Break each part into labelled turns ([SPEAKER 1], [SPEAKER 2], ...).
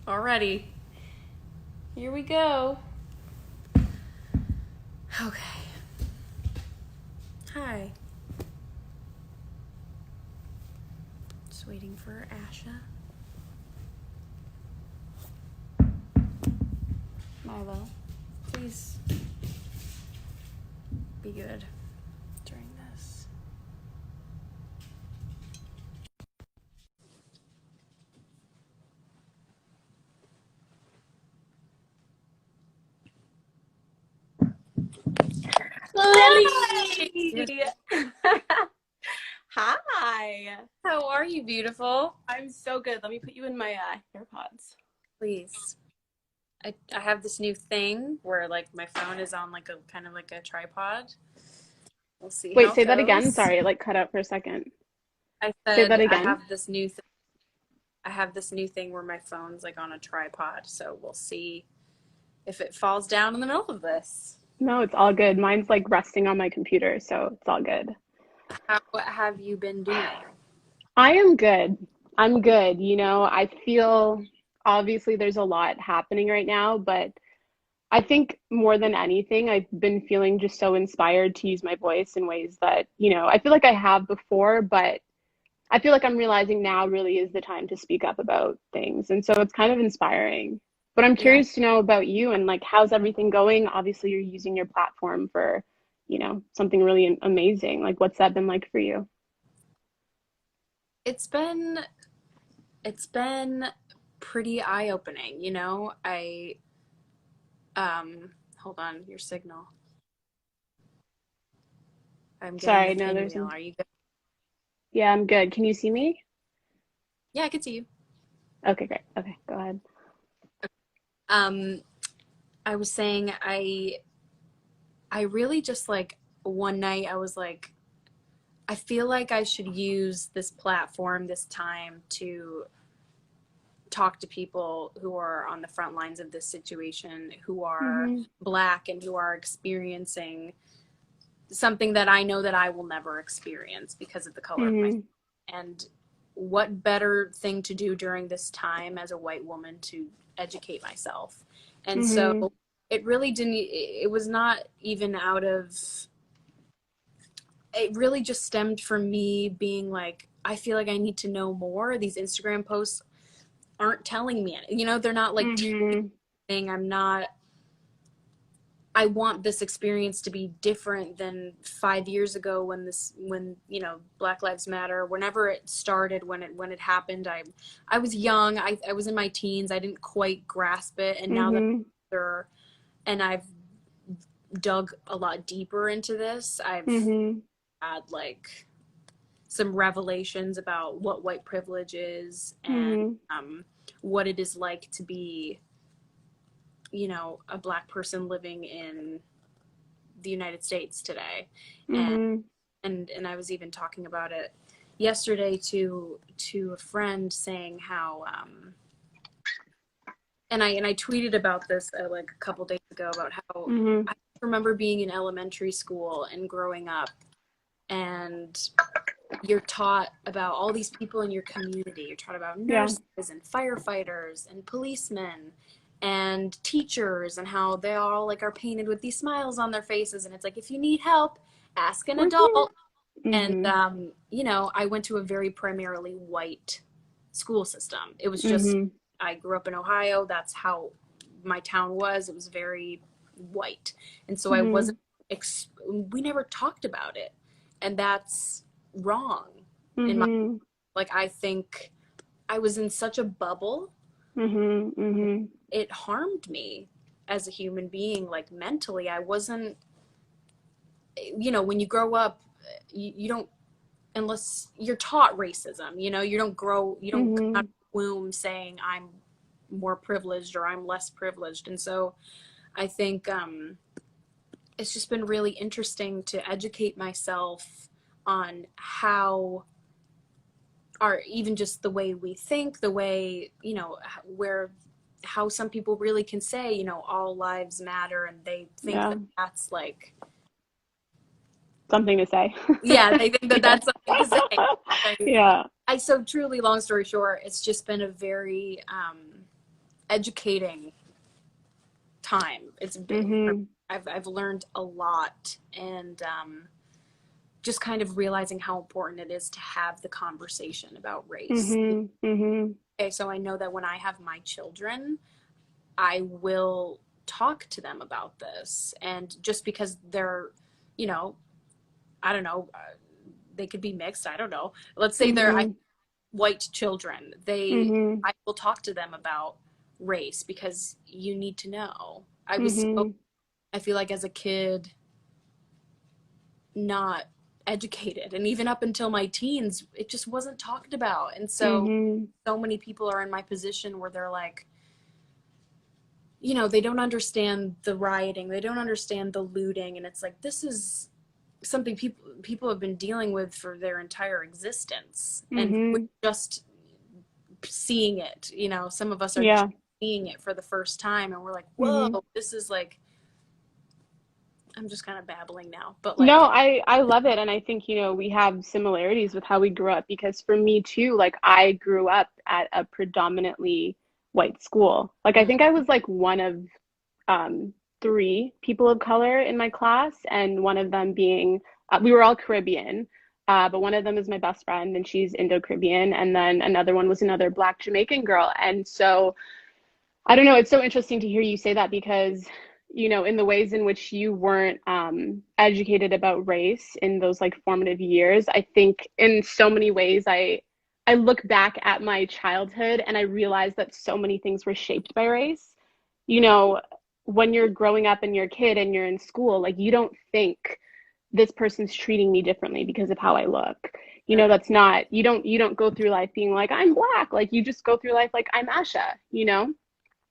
[SPEAKER 1] Alrighty. Here we go. Okay. Hi. Just waiting for Asha. Milo, please be good during this. Lily!
[SPEAKER 2] Hi.
[SPEAKER 1] How are you, beautiful?
[SPEAKER 2] I'm so good. Let me put you in my AirPods.
[SPEAKER 1] Please. I have this new thing where like my phone is on like a kind of like a tripod. We'll see
[SPEAKER 3] Wait,
[SPEAKER 1] how it
[SPEAKER 3] say that again.
[SPEAKER 1] goes.
[SPEAKER 3] Sorry, it like cut out for a second.
[SPEAKER 1] I
[SPEAKER 3] Say that
[SPEAKER 1] said
[SPEAKER 3] again.
[SPEAKER 1] I have this new thing where my phone's like on a tripod, so we'll see if it falls down in the middle of this.
[SPEAKER 3] No, it's all good. Mine's like resting on my computer, so it's all good.
[SPEAKER 1] How have you been doing?
[SPEAKER 3] I am good. I'm good. I feel obviously there's a lot happening right now, but I think more than anything, I've been feeling just so inspired to use my voice in ways that, I feel like I have before, but I feel like I'm realizing now really is the time to speak up about things. And so it's kind of inspiring. But I'm
[SPEAKER 1] Yeah,
[SPEAKER 3] curious to know about you and like how's everything going? Obviously, you're using your platform for, something really amazing. Like what's that been like for you?
[SPEAKER 1] it's been it's been pretty eye-opening, you know? I hold on, your signal. I'm getting a
[SPEAKER 3] Sorry, no, there's
[SPEAKER 1] pinwheel.
[SPEAKER 3] some.
[SPEAKER 1] Are you good?
[SPEAKER 3] Yeah, I'm good. Can you see me?
[SPEAKER 1] Yeah, I can see you.
[SPEAKER 3] Okay, great. Okay, go ahead.
[SPEAKER 1] Um, I was saying I really just like one night I was like I feel like I should use this platform this time to talk to people who are on the front lines of this situation, who are
[SPEAKER 3] Mm-hmm.
[SPEAKER 1] Black and who are experiencing something that I know that I will never experience because of the color of my
[SPEAKER 3] Mm-hmm.
[SPEAKER 1] skin. And what better thing to do during this time as a white woman to educate myself? And
[SPEAKER 3] Mm-hmm.
[SPEAKER 1] so it really didn't, it was not even out of, it really just stemmed from me being like, I feel like I need to know more. These Instagram posts aren't telling me, they're not like teaching.
[SPEAKER 3] Mm-hmm.
[SPEAKER 1] I'm not, I want this experience to be different than 5 years ago when Black Lives Matter, whenever it started, when it happened. I was young. I was in my teens. I didn't quite grasp it, and now that
[SPEAKER 3] Mm-hmm.
[SPEAKER 1] I'm older and I've dug a lot deeper into this, I've
[SPEAKER 3] Mm-hmm.
[SPEAKER 1] had like some revelations about what white privilege is and
[SPEAKER 3] Mm-hmm.
[SPEAKER 1] what it is like to be, a Black person living in the United States today. And
[SPEAKER 3] Mm-hmm.
[SPEAKER 1] and I was even talking about it yesterday to a friend, saying how and I tweeted about this like a couple days ago about how
[SPEAKER 3] Mm-hmm.
[SPEAKER 1] I remember being in elementary school and growing up, and you're taught about all these people in your community. You're taught about
[SPEAKER 3] Yeah.
[SPEAKER 1] nurses and firefighters and policemen and teachers, and how they all like are painted with these smiles on their faces, and it's like, if you need help, ask an
[SPEAKER 3] We're here.
[SPEAKER 1] adult. And
[SPEAKER 3] Mm-hmm.
[SPEAKER 1] I went to a very primarily white school system. It was just,
[SPEAKER 3] Mm-hmm.
[SPEAKER 1] I grew up in Ohio. That's how my town was. It was very white, and so I
[SPEAKER 3] Mm-hmm.
[SPEAKER 1] wasn't. We never talked about it, and that's wrong. In my,
[SPEAKER 3] Mm-hmm.
[SPEAKER 1] like, I think I was in such a bubble.
[SPEAKER 3] Mm-hmm. Mm-hmm.
[SPEAKER 1] It harmed me as a human being, like mentally. I wasn't. When you grow up, you don't, unless you're taught racism, you don't come out of
[SPEAKER 3] Mm-hmm.
[SPEAKER 1] the womb saying I'm more privileged or I'm less privileged. And so I think it's just been really interesting to educate myself on how, or even just the way we think, the way, where, how some people really can say, all lives matter, and they think
[SPEAKER 3] Yeah.
[SPEAKER 1] that that's like,
[SPEAKER 3] Something to say.
[SPEAKER 1] yeah, they think that
[SPEAKER 3] Yeah.
[SPEAKER 1] that's something to say. I,
[SPEAKER 3] Yeah.
[SPEAKER 1] so truly, long story short, it's just been a very educating time.
[SPEAKER 3] Mm-hmm.
[SPEAKER 1] I've learned a lot, and just kind of realizing how important it is to have the conversation about race.
[SPEAKER 3] Mm-hmm. Mm-hmm.
[SPEAKER 1] Okay, so I know that when I have my children, I will talk to them about this, and just because they're, you know, I don't know, they could be mixed. I don't know. Let's say they're
[SPEAKER 3] Mm-hmm.
[SPEAKER 1] white children.
[SPEAKER 3] Mm-hmm.
[SPEAKER 1] I will talk to them about race because you need to know.
[SPEAKER 3] Mm-hmm.
[SPEAKER 1] I feel like as a kid, not educated, and even up until my teens, it just wasn't talked about. And so,
[SPEAKER 3] Mm-hmm.
[SPEAKER 1] so many people are in my position where they're like, they don't understand the rioting, they don't understand the looting, and it's like this is something people have been dealing with for their entire existence, and we're
[SPEAKER 3] Mm-hmm.
[SPEAKER 1] just seeing it. Some of us are just
[SPEAKER 3] Yeah.
[SPEAKER 1] seeing it for the first time, and we're like, whoa,
[SPEAKER 3] Mm-hmm.
[SPEAKER 1] this is like, I'm just kind of babbling now, but
[SPEAKER 3] No,
[SPEAKER 1] like,
[SPEAKER 3] I love it. And I think, we have similarities with how we grew up because for me too, like I grew up at a predominantly white school. Like I think I was like one of three people of color in my class, and one of them being, we were all Caribbean, but one of them is my best friend, and she's Indo-Caribbean, and then another one was another Black Jamaican girl. And so I don't know, it's so interesting to hear you say that because, in the ways in which you weren't educated about race in those like formative years, I think in so many ways I look back at my childhood and I realize that so many things were shaped by race. You know, when you're growing up and you're a kid and you're in school, like you don't think this person's treating me differently because of how I look. That's not, you don't go through life being like, I'm Black. Like you just go through life like I'm Asha.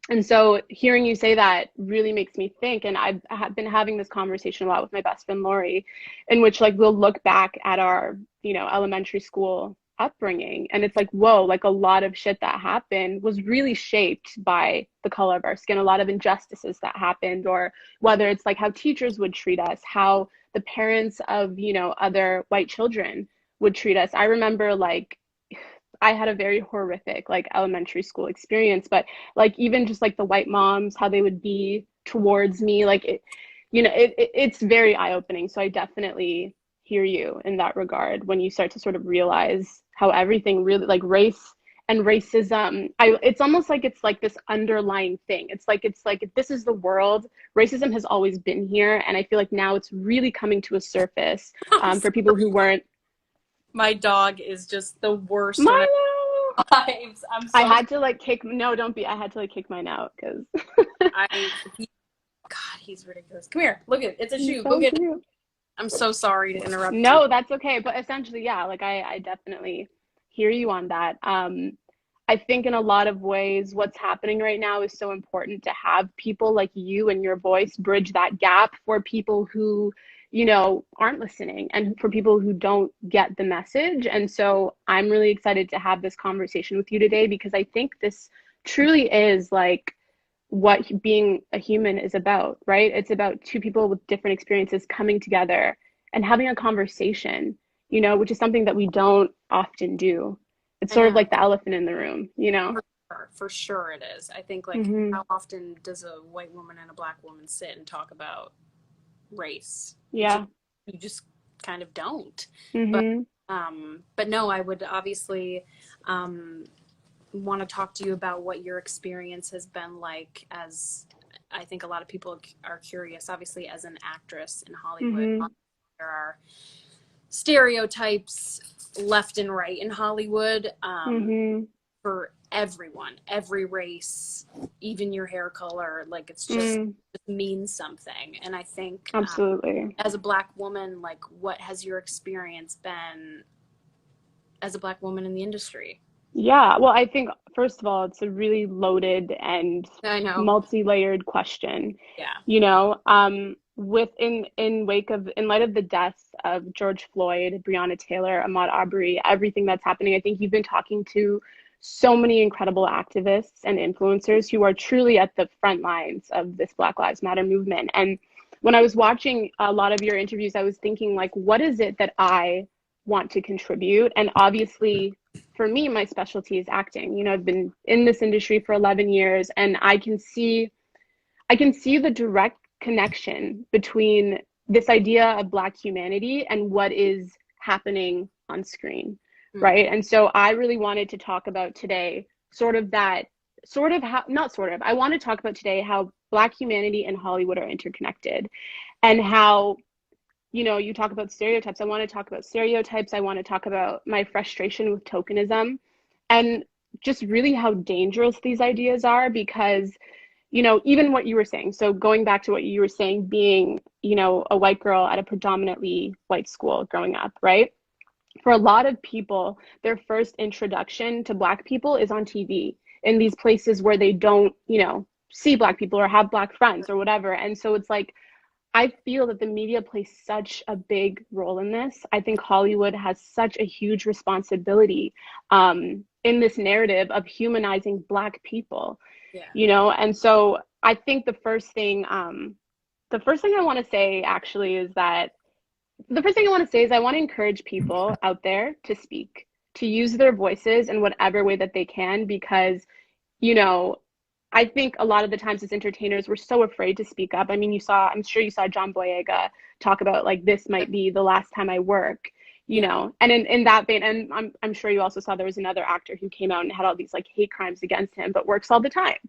[SPEAKER 3] And so hearing you say that really makes me think, and I've been having this conversation a lot with my best friend Lori, in which like we'll look back at our, elementary school upbringing, and it's like, whoa, like a lot of shit that happened was really shaped by the color of our skin, a lot of injustices that happened, or whether it's like how teachers would treat us, how the parents of, other white children would treat us. I remember like I had a very horrific like elementary school experience, but like even just like the white moms, how they would be towards me, like it's very eye-opening. So I definitely hear you in that regard when you start to sort of realize how everything really like race and racism, it's almost like it's like this underlying thing. It's like this is the world. Racism has always been here, and I feel like now it's really coming to a surface for people who weren't.
[SPEAKER 1] my dog is just the worst of
[SPEAKER 3] Milo!
[SPEAKER 1] lives. I'm
[SPEAKER 3] I
[SPEAKER 1] so
[SPEAKER 3] had to like kick, no, don't be, I had to like kick mine out because
[SPEAKER 1] I he, God, he's ridiculous. Come here, look at it. It's a
[SPEAKER 3] he's
[SPEAKER 1] shoe. Go
[SPEAKER 3] so
[SPEAKER 1] get it.
[SPEAKER 3] cute.
[SPEAKER 1] I'm so sorry to interrupt you.
[SPEAKER 3] No, that's okay. But essentially, yeah, like I definitely hear you on that. I think in a lot of ways, what's happening right now is so important to have people like you and your voice bridge that gap for people who, aren't listening and for people who don't get the message. And so I'm really excited to have this conversation with you today because I think this truly is like what being a human is about, right? It's about two people with different experiences coming together and having a conversation, which is something that we don't often do. It's
[SPEAKER 1] I
[SPEAKER 3] sort of
[SPEAKER 1] know.
[SPEAKER 3] like the elephant in the room.
[SPEAKER 1] For sure it is. I think like
[SPEAKER 3] Hmm.
[SPEAKER 1] how often does a white woman and a Black woman sit and talk about race?
[SPEAKER 3] Yeah.
[SPEAKER 1] You just kind of don't. But
[SPEAKER 3] Hmm.
[SPEAKER 1] but no, I would obviously um want to talk to you about what your experience has been like, as I think a lot of people are curious, obviously as an actress in Hollywood.
[SPEAKER 3] Hmm.
[SPEAKER 1] There are stereotypes left and right in Hollywood,
[SPEAKER 3] Hmm.
[SPEAKER 1] for everyone, every race, even your hair color. Like it's just
[SPEAKER 3] Mm,
[SPEAKER 1] it means something. And I think
[SPEAKER 3] absolutely.
[SPEAKER 1] as a Black woman, like what has your experience been as a Black woman in the industry?
[SPEAKER 3] Yeah, well, I think first of all, it's a really loaded and
[SPEAKER 1] I know.
[SPEAKER 3] multi-layered question.
[SPEAKER 1] Yeah.
[SPEAKER 3] In light of the deaths of George Floyd, Breonna Taylor, Ahmaud Arbery, everything that's happening, I think you've been talking to so many incredible activists and influencers who are truly at the front lines of this Black Lives Matter movement. And when I was watching a lot of your interviews, I was thinking like, what is it that I want to contribute? And obviously for me, my specialty is acting. I've been in this industry for 11 years, and I can see the direct connection between this idea of Black humanity and what is happening on screen,
[SPEAKER 1] Mm-hmm.
[SPEAKER 3] right? And so I really wanted to talk about today sort of that, sort of how, not sort of, I want to talk about today how Black humanity and Hollywood are interconnected, and how, you talk about stereotypes. I want to talk about stereotypes. I want to talk about my frustration with tokenism, and just really how dangerous these ideas are, because even what you were saying. So going back to what you were saying, being, a white girl at a predominantly white school growing up, right? For a lot of people, their first introduction to Black people is on TV in these places where they don't, see Black people or have Black friends or whatever. And so it's like, I feel that the media plays such a big role in this. I think Hollywood has such a huge responsibility in this narrative of humanizing Black people,
[SPEAKER 1] Yeah.
[SPEAKER 3] And so I think the first thing I want to say actually is that the first thing I want to say is I want to encourage people out there to speak, to use their voices in whatever way that they can, because, you know, I think a lot of the times as entertainers, we're so afraid to speak up. I mean, I'm sure you saw John Boyega talk about like, this might be the last time I work,
[SPEAKER 1] Yeah.
[SPEAKER 3] and in that vein, and I'm sure you also saw there was another actor who came out and had all these like hate crimes against him, but works all the time,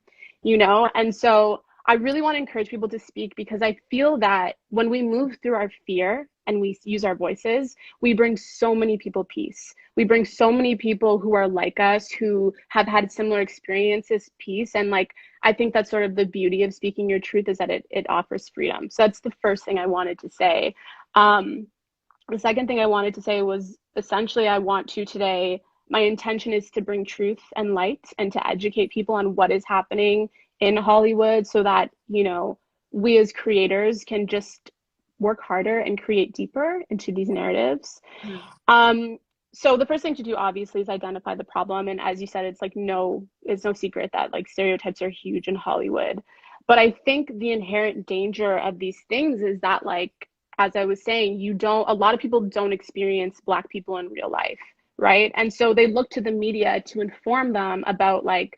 [SPEAKER 3] and so I really want to encourage people to speak, because I feel that when we move through our fear and we use our voices, we bring so many people peace. We bring so many people who are like us, who have had similar experiences, peace. And like, I think that's sort of the beauty of speaking your truth, is that it offers freedom. So that's the first thing I wanted to say. The second thing I wanted to say was, essentially, I want to today, my intention is to bring truth and light and to educate people on what is happening in Hollywood, so that, we as creators can just work harder and create deeper into these narratives.
[SPEAKER 1] Mhm.
[SPEAKER 3] So the first thing to do, obviously, is identify the problem. And as you said, it's no secret that like stereotypes are huge in Hollywood. But I think the inherent danger of these things is that, like, as I was saying, a lot of people don't experience Black people in real life, right? And so they look to the media to inform them about like,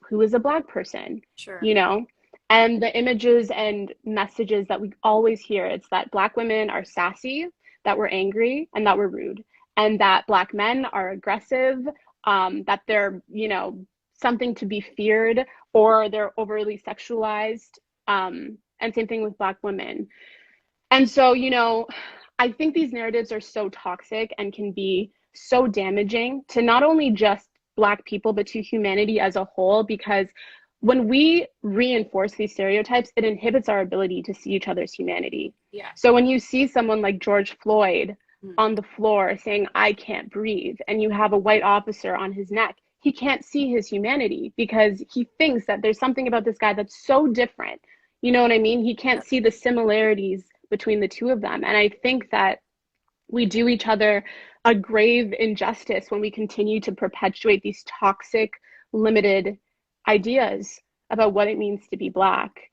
[SPEAKER 3] who is a Black person,
[SPEAKER 1] Sure.
[SPEAKER 3] you know? And the images and messages that we always hear, it's that Black women are sassy, that we're angry, and that we're rude, and that Black men are aggressive, that they're, something to be feared, or they're overly sexualized, and same thing with Black women. And so, I think these narratives are so toxic and can be so damaging to not only just Black people, but to humanity as a whole, because when we reinforce these stereotypes, it inhibits our ability to see each other's humanity.
[SPEAKER 1] Yeah.
[SPEAKER 3] So when you see someone like George Floyd
[SPEAKER 1] Mm.
[SPEAKER 3] on the floor saying, "I can't breathe," and you have a white officer on his neck, he can't see his humanity because he thinks that there's something about this guy that's so different. You know what I mean? He can't see the similarities between the two of them. And I think that we do each other a grave injustice when we continue to perpetuate these toxic, limited ideas about what it means to be Black.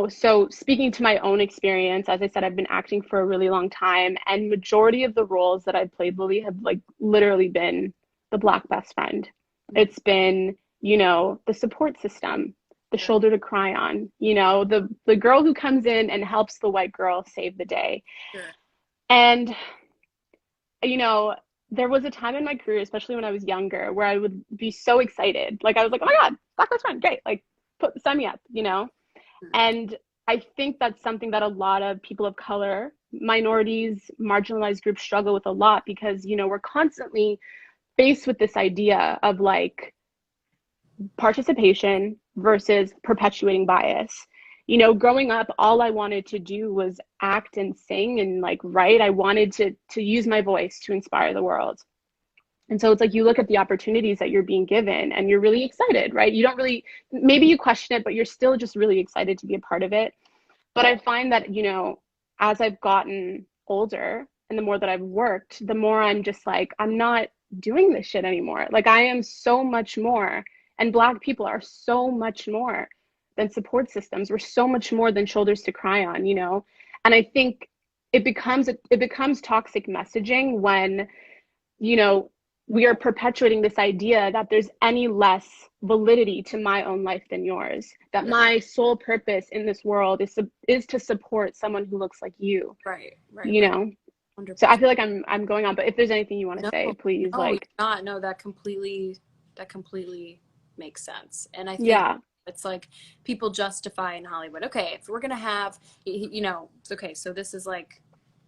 [SPEAKER 3] So speaking to my own experience, as I said, I've been acting for a really long time, and majority of the roles that I've played, Lily, have like literally been the Black best friend. It's been, the support system, the shoulder to cry on, the girl who comes in and helps the white girl save the day.
[SPEAKER 1] Sure.
[SPEAKER 3] And, there was a time in my career, especially when I was younger, where I would be so excited. Like, I was like, oh my God, Black best friend, great. Like, sign me up, And I think that's something that a lot of people of color, minorities, marginalized groups struggle with a lot, because, we're constantly faced with this idea of like participation versus perpetuating bias. Growing up, all I wanted to do was act and sing and like write. I wanted to use my voice to inspire the world. And so it's like, you look at the opportunities that you're being given and you're really excited, right? You don't really, maybe you question it, but you're still just really excited to be a part of it. But I find that, as I've gotten older and the more that I've worked, the more I'm just like, I'm not doing this shit anymore. Like, I am so much more. And Black people are so much more than support systems. We're so much more than shoulders to cry on, And I think it becomes toxic messaging when, you know, we are perpetuating this idea that there's any less validity to my own life than yours, that
[SPEAKER 1] Yeah.
[SPEAKER 3] my sole purpose in this world is to support someone who looks like you,
[SPEAKER 1] Right, right,
[SPEAKER 3] you
[SPEAKER 1] right.
[SPEAKER 3] know? So I
[SPEAKER 1] 100%.
[SPEAKER 3] feel like I'm going on, but if there's anything you want to
[SPEAKER 1] No,
[SPEAKER 3] say, please,
[SPEAKER 1] no, you're
[SPEAKER 3] like,
[SPEAKER 1] not. No, that completely makes sense. And I think
[SPEAKER 3] yeah,
[SPEAKER 1] it's like people justify in Hollywood. Okay, if we're gonna have, okay, so this is like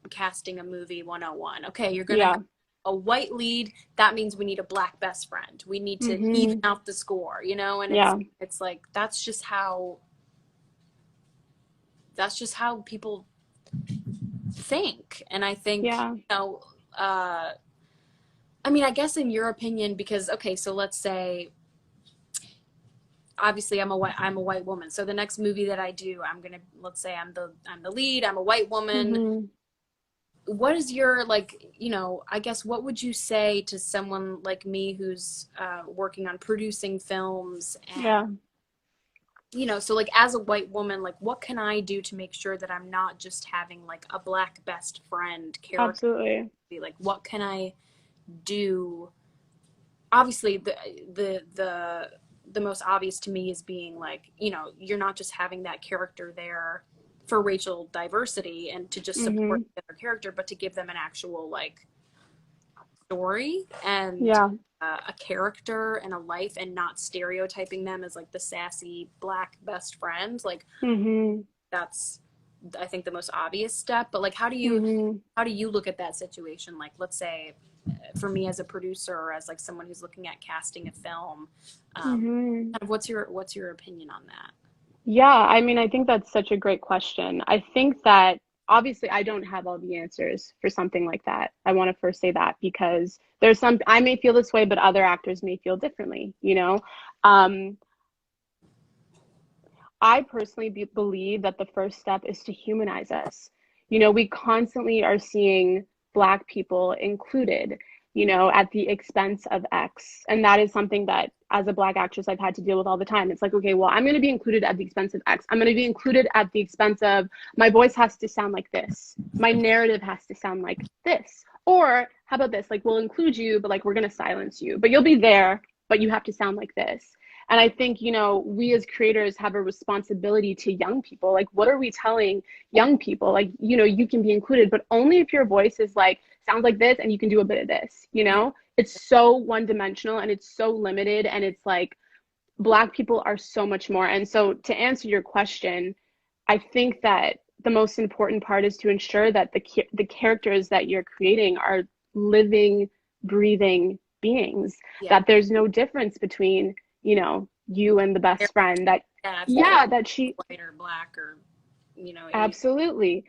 [SPEAKER 1] casting a movie 101. Okay, you're gonna have
[SPEAKER 3] yeah,
[SPEAKER 1] a white lead. That means we need a black best friend. We need to even
[SPEAKER 3] mm-hmm,
[SPEAKER 1] out the score, and
[SPEAKER 3] yeah,
[SPEAKER 1] it's like that's just how people think. And I think,
[SPEAKER 3] yeah,
[SPEAKER 1] uh, I mean, I guess in your opinion, because okay, so let's say obviously I'm a white woman. So the next movie that I do, let's say I'm the lead, I'm a white woman.
[SPEAKER 3] mm-hmm,
[SPEAKER 1] What is your like, I guess what would you say to someone like me who's working on producing films and
[SPEAKER 3] yeah,
[SPEAKER 1] so like as a white woman, like what can I do to make sure that I'm not just having like a black best friend character?
[SPEAKER 3] absolutely,
[SPEAKER 1] Like what can I do? Obviously the most obvious to me is being like, you're not just having that character there for racial diversity and to just support
[SPEAKER 3] mm-hmm,
[SPEAKER 1] their character, but to give them an actual like story and
[SPEAKER 3] yeah,
[SPEAKER 1] a character and a life, and not stereotyping them as like the sassy black best friend. Like
[SPEAKER 3] mm-hmm,
[SPEAKER 1] that's I think the most obvious step. But like
[SPEAKER 3] mm-hmm,
[SPEAKER 1] how do you look at that situation? Like let's say for me as a producer or as like someone who's looking at casting a film,
[SPEAKER 3] mm-hmm.
[SPEAKER 1] kind of what's your opinion on that?
[SPEAKER 3] Yeah, I mean, I think that's such a great question. I think that obviously I don't have all the answers for something like that. I want to first say that because I may feel this way, but other actors may feel differently, you know? Um, I personally believe that the first step is to humanize us. We constantly are seeing Black people included, at the expense of X. And that is something that, as a Black actress, I've had to deal with all the time. It's like, okay, well, I'm going to be included at the expense of X. I'm going to be included at the expense of my voice has to sound like this, my narrative has to sound like this. Or how about this? Like, we'll include you, but like, we're going to silence you, but you'll be there, but you have to sound like this. And I think, we as creators have a responsibility to young people. Like, what are we telling young people? Like, you can be included, but only if your voice is like, sounds like this and you can do a bit of this. It's so one dimensional and it's so limited. And it's like, Black people are so much more. And so, to answer your question, I think that the most important part is to ensure that the characters that you're creating are living, breathing beings,
[SPEAKER 1] Yeah,
[SPEAKER 3] that there's no difference between, you and the best friend, that,
[SPEAKER 1] yeah, if they're
[SPEAKER 3] yeah, that she,
[SPEAKER 1] white or black or Asian.
[SPEAKER 3] absolutely,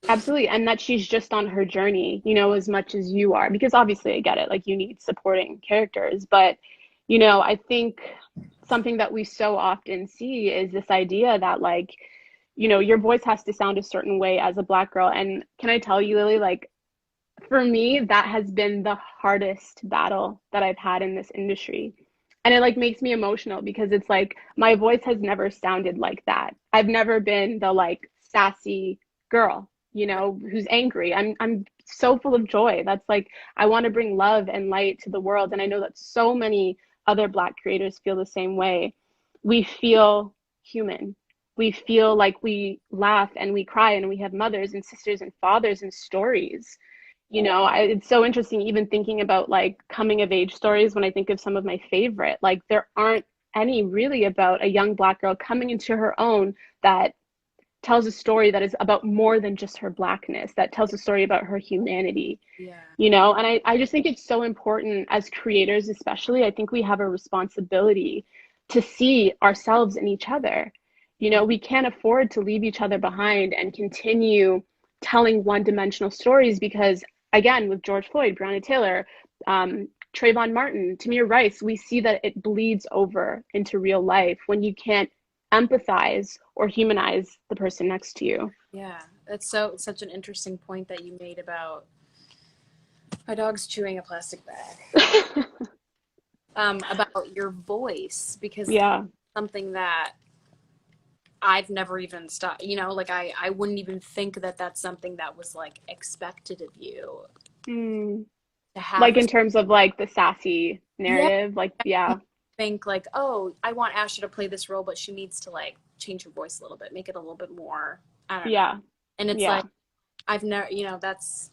[SPEAKER 3] absolutely. And that she's just on her journey, as much as you are. Because obviously, I get it, like, you need supporting characters. But, I think something that we so often see is this idea that, like, your voice has to sound a certain way as a Black girl. And can I tell you, Lily, like, for me, that has been the hardest battle that I've had in this industry. And it like makes me emotional because it's like my voice has never sounded like that. I've never been the like sassy girl, who's angry. I'm so full of joy. That's like I want to bring love and light to the world. And I know that so many other Black creators feel the same way. We feel human. We feel like we laugh and we cry and we have mothers and sisters and fathers and stories. It's so interesting even thinking about like coming of age stories when I think of some of my favorite. Like there aren't any really about a young Black girl coming into her own that tells a story that is about more than just her Blackness, that tells a story about her humanity.
[SPEAKER 1] Yeah,
[SPEAKER 3] And I just think it's so important as creators, especially. I think we have a responsibility to see ourselves in each other. We can't afford to leave each other behind and continue telling one-dimensional stories because, again, with George Floyd, Breonna Taylor, Trayvon Martin, Tamir Rice, we see that it bleeds over into real life when you can't empathize or humanize the person next to you.
[SPEAKER 1] yeah. It's such an interesting point that you made about my dog's chewing a plastic bag. About your voice, because that's
[SPEAKER 3] Yeah.
[SPEAKER 1] something that I've never even stopped. Like I wouldn't even think that that's something that was like expected of you.
[SPEAKER 3] Mm.
[SPEAKER 1] to have
[SPEAKER 3] Like
[SPEAKER 1] this.
[SPEAKER 3] in terms of like the sassy
[SPEAKER 1] Yeah,
[SPEAKER 3] narrative, like yeah,
[SPEAKER 1] think like, oh, I want Ashley to play this role, but she needs to like change her voice a little bit, make it a little bit more, I don't know.
[SPEAKER 3] yeah,
[SPEAKER 1] And it's
[SPEAKER 3] yeah.
[SPEAKER 1] like I've never, that's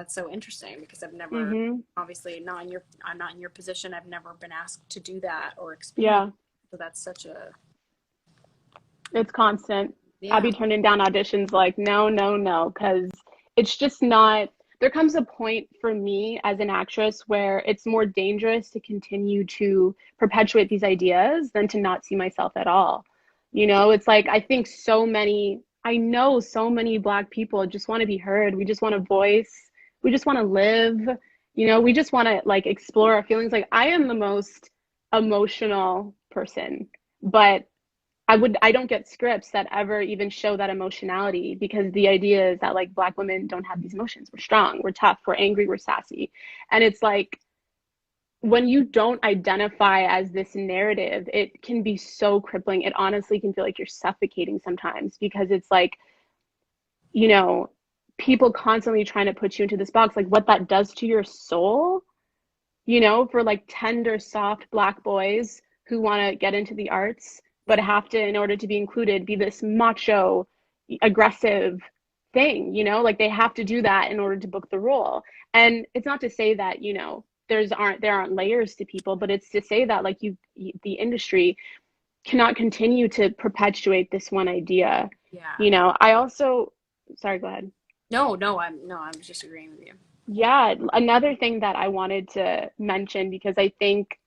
[SPEAKER 1] so interesting because I've never,
[SPEAKER 3] Mm-hmm.
[SPEAKER 1] obviously not in your, I'm not in your position. I've never been asked to do that or experience.
[SPEAKER 3] Yeah.
[SPEAKER 1] So that's such a,
[SPEAKER 3] It's constant.
[SPEAKER 1] yeah,
[SPEAKER 3] Abby turning down auditions like, no, no, no, because it's just not. There comes a point for me as an actress where it's more dangerous to continue to perpetuate these ideas than to not see myself at all. It's like I think I know so many Black people just want to be heard. We just want a voice. We just want to live. We just want to like explore our feelings. Like I am the most emotional person, but I don't get scripts that ever even show that emotionality because the idea is that like Black women don't have these emotions. We're strong, we're tough, we're angry, we're sassy. And it's like when you don't identify as this narrative, it can be so crippling. It honestly can feel like you're suffocating sometimes because it's like, you know, people constantly trying to put you into this box, like what that does to your soul, for like tender, soft Black boys who want to get into the arts, but
[SPEAKER 1] yeah,
[SPEAKER 3] have to, in order to be included, be this macho, aggressive thing, like they have to do that in order to book the role. And it's not to say that, there aren't layers to people, but it's to say that like the industry cannot continue to perpetuate this one idea.
[SPEAKER 1] yeah.
[SPEAKER 3] I also, sorry, go ahead.
[SPEAKER 1] No, I'm just agreeing with you.
[SPEAKER 3] Yeah, another thing that I wanted to mention because I think,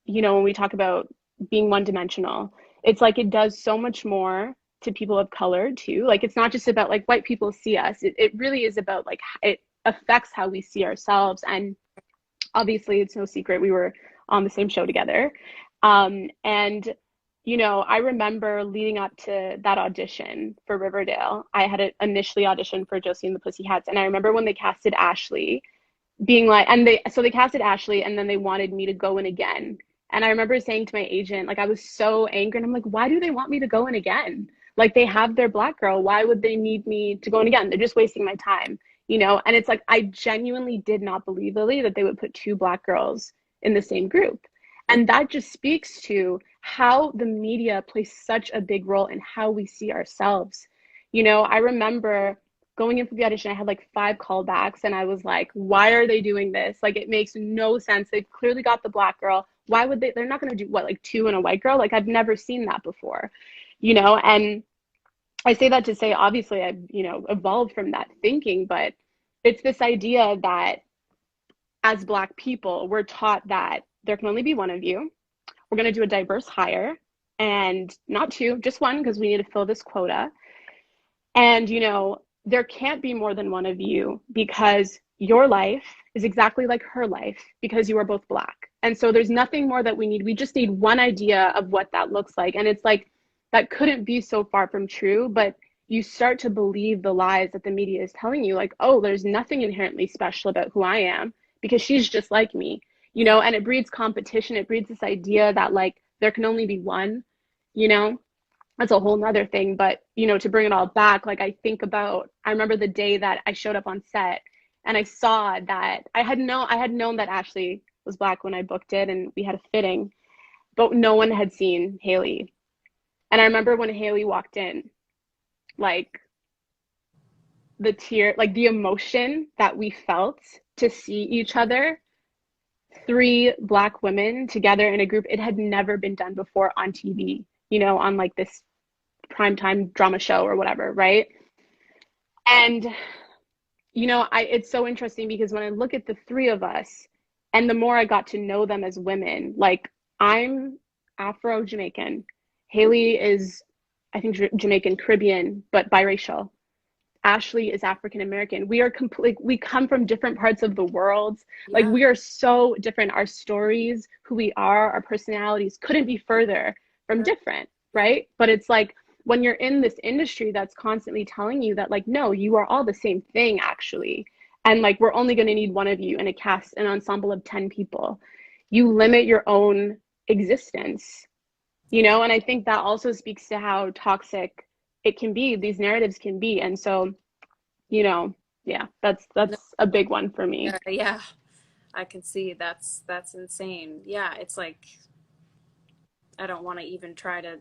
[SPEAKER 3] when we talk about being one dimensional, it's like it does so much more to people of color too. Like it's not just about like white people see us. It really is about like it affects how we see ourselves. And obviously it's no secret we were on the same show together. And I remember leading up to that audition for Riverdale, I had initially auditioned for Josie and the Pussycats, and I remember when they casted Ashley, being like, and they casted Ashley, and then they wanted me to go in again. And I remember saying to my agent, like, I was so angry, and I'm like, why do they want me to go in again? Like, they have their Black girl. Why would they need me to go in again? They're just wasting my time. And it's like, I genuinely did not believe, Lily, that they would put two Black girls in the same group.
[SPEAKER 1] Yeah,
[SPEAKER 3] And that just speaks to how the media plays such a big role in how we see ourselves. I remember going in for the audition, I had like 5 callbacks, and I was like, why are they doing this? Like, it makes no sense. They've clearly got the Black girl. Why would they're not going to do what, like two and a white girl? Like, I've never seen that before. And I say that to say, obviously, I've evolved from that thinking, but it's this idea that as Black people, we're taught that there can only be one of you. We're going to do a diverse hire, and not two, just one, because we need to fill this quota. And, there can't be more than one of you because your life is exactly like her life because you are both Black. And so there's nothing more that we need. We just need one idea of what that looks like. And it's like, that couldn't be so far from true, but you start to believe the lies that the media is telling you, like, oh, there's nothing inherently special about who I am because she's just like me, and it breeds competition. It breeds this idea that like there can only be one, you know, that's a whole nother thing. But to bring it all back, like I remember the day that I showed up on set and I saw that I had known that Ashley was Black when I booked it and we had a fitting, but no one had seen Haley. And I remember when Haley walked in, like the tear, like the emotion that we felt to see each other, 3 Black women together in a group. It had never been done before on TV, on like this primetime drama show or whatever, right? And it's so interesting because when I look at the 3 of us, and the more I got to know them as women, like I'm Afro-Jamaican. Haley is, I think, Jamaican Caribbean, but biracial. Ashley is African American. We are complete. We come from different parts of the world. Like
[SPEAKER 1] yeah,
[SPEAKER 3] we are so different. Our stories, who we are, our personalities couldn't be further from
[SPEAKER 1] sure.
[SPEAKER 3] different,
[SPEAKER 1] Yeah,
[SPEAKER 3] right? But it's like when you're in this industry that's constantly telling you that, like, no, you are all the same thing, actually. And like, we're only going to need one of you in a cast, an ensemble of 10 people. You limit your own existence.
[SPEAKER 1] yeah.
[SPEAKER 3] And I think that also speaks to how toxic it can be, these narratives can be. And so, you know, yeah, that's
[SPEAKER 1] No,
[SPEAKER 3] a big one for me.
[SPEAKER 1] yeah. I can see that's insane. Yeah, it's like I don't want to even try to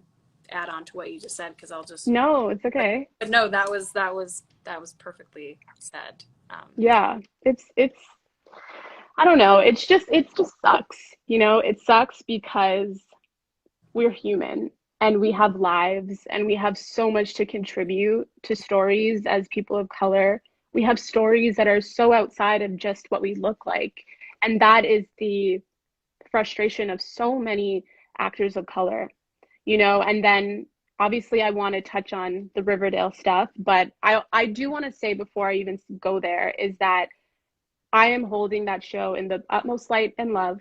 [SPEAKER 1] add on to what you just said because I'll just.
[SPEAKER 3] No, it's okay.
[SPEAKER 1] But no, that was perfectly said.
[SPEAKER 3] Yeah, it's I don't know. It's just sucks. You know, it sucks because we're human and we have lives and we have so much to contribute to stories as people of color. We have stories that are so outside of just what we look like. And that is the frustration of so many actors of color, you know, and then obviously I want to touch on the Riverdale stuff, but I do want to say before I even go there is that I am holding that show in the utmost light and love,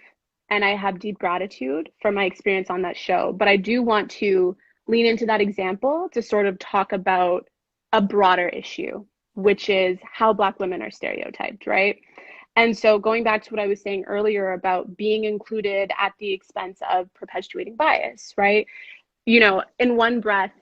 [SPEAKER 3] and I have deep gratitude for my experience on that show. But I do want to lean into that example to sort of talk about a broader issue, which is how Black women are stereotyped, right? And so going back to what I was saying earlier about being included at the expense of perpetuating bias, right? You know, in one breath,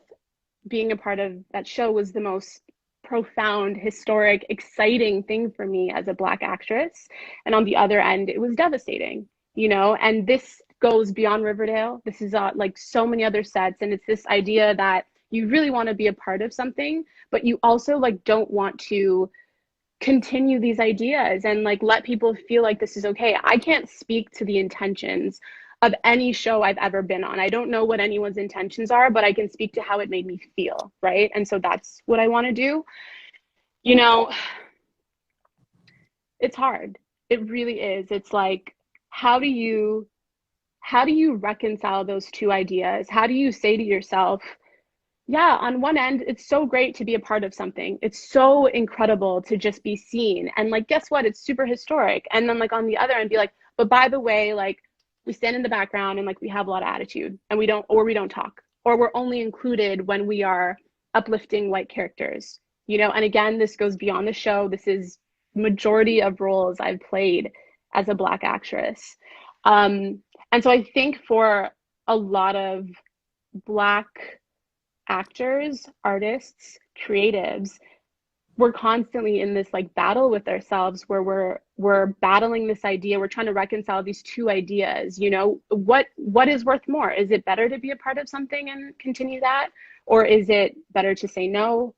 [SPEAKER 3] being a part of that show was the most profound, historic, exciting thing for me as a Black actress. And on the other end, it was devastating, you know, and this goes beyond Riverdale. This is like so many other sets. And it's this idea that you really want to be a part of something, but you also like don't want to continue these ideas and like let people feel like this is okay. I can't speak to the intentions of any show I've ever been on. I don't know what anyone's intentions are, but I can speak to how it made me feel, right? And so that's what I want to do. You know, it's hard. It really is. It's like how do you reconcile those two ideas? How do you say to yourself, yeah, on one end, it's so great to be a part of something. It's so incredible to just be seen. And like, guess what? It's super historic. And then like on the other end, be like, but by the way, like we stand in the background and like we have a lot of attitude and we don't talk, or we're only included when we are uplifting white characters, you know? And again, this goes beyond the show. This is majority of roles I've played as a Black actress. And so I think for a lot of Black actors, artists, creatives, we're constantly in this like battle with ourselves where we're battling this idea. We're trying to reconcile these two ideas. You know, what is worth more? Is it better to be a part of something and continue that? Or is it better to say no?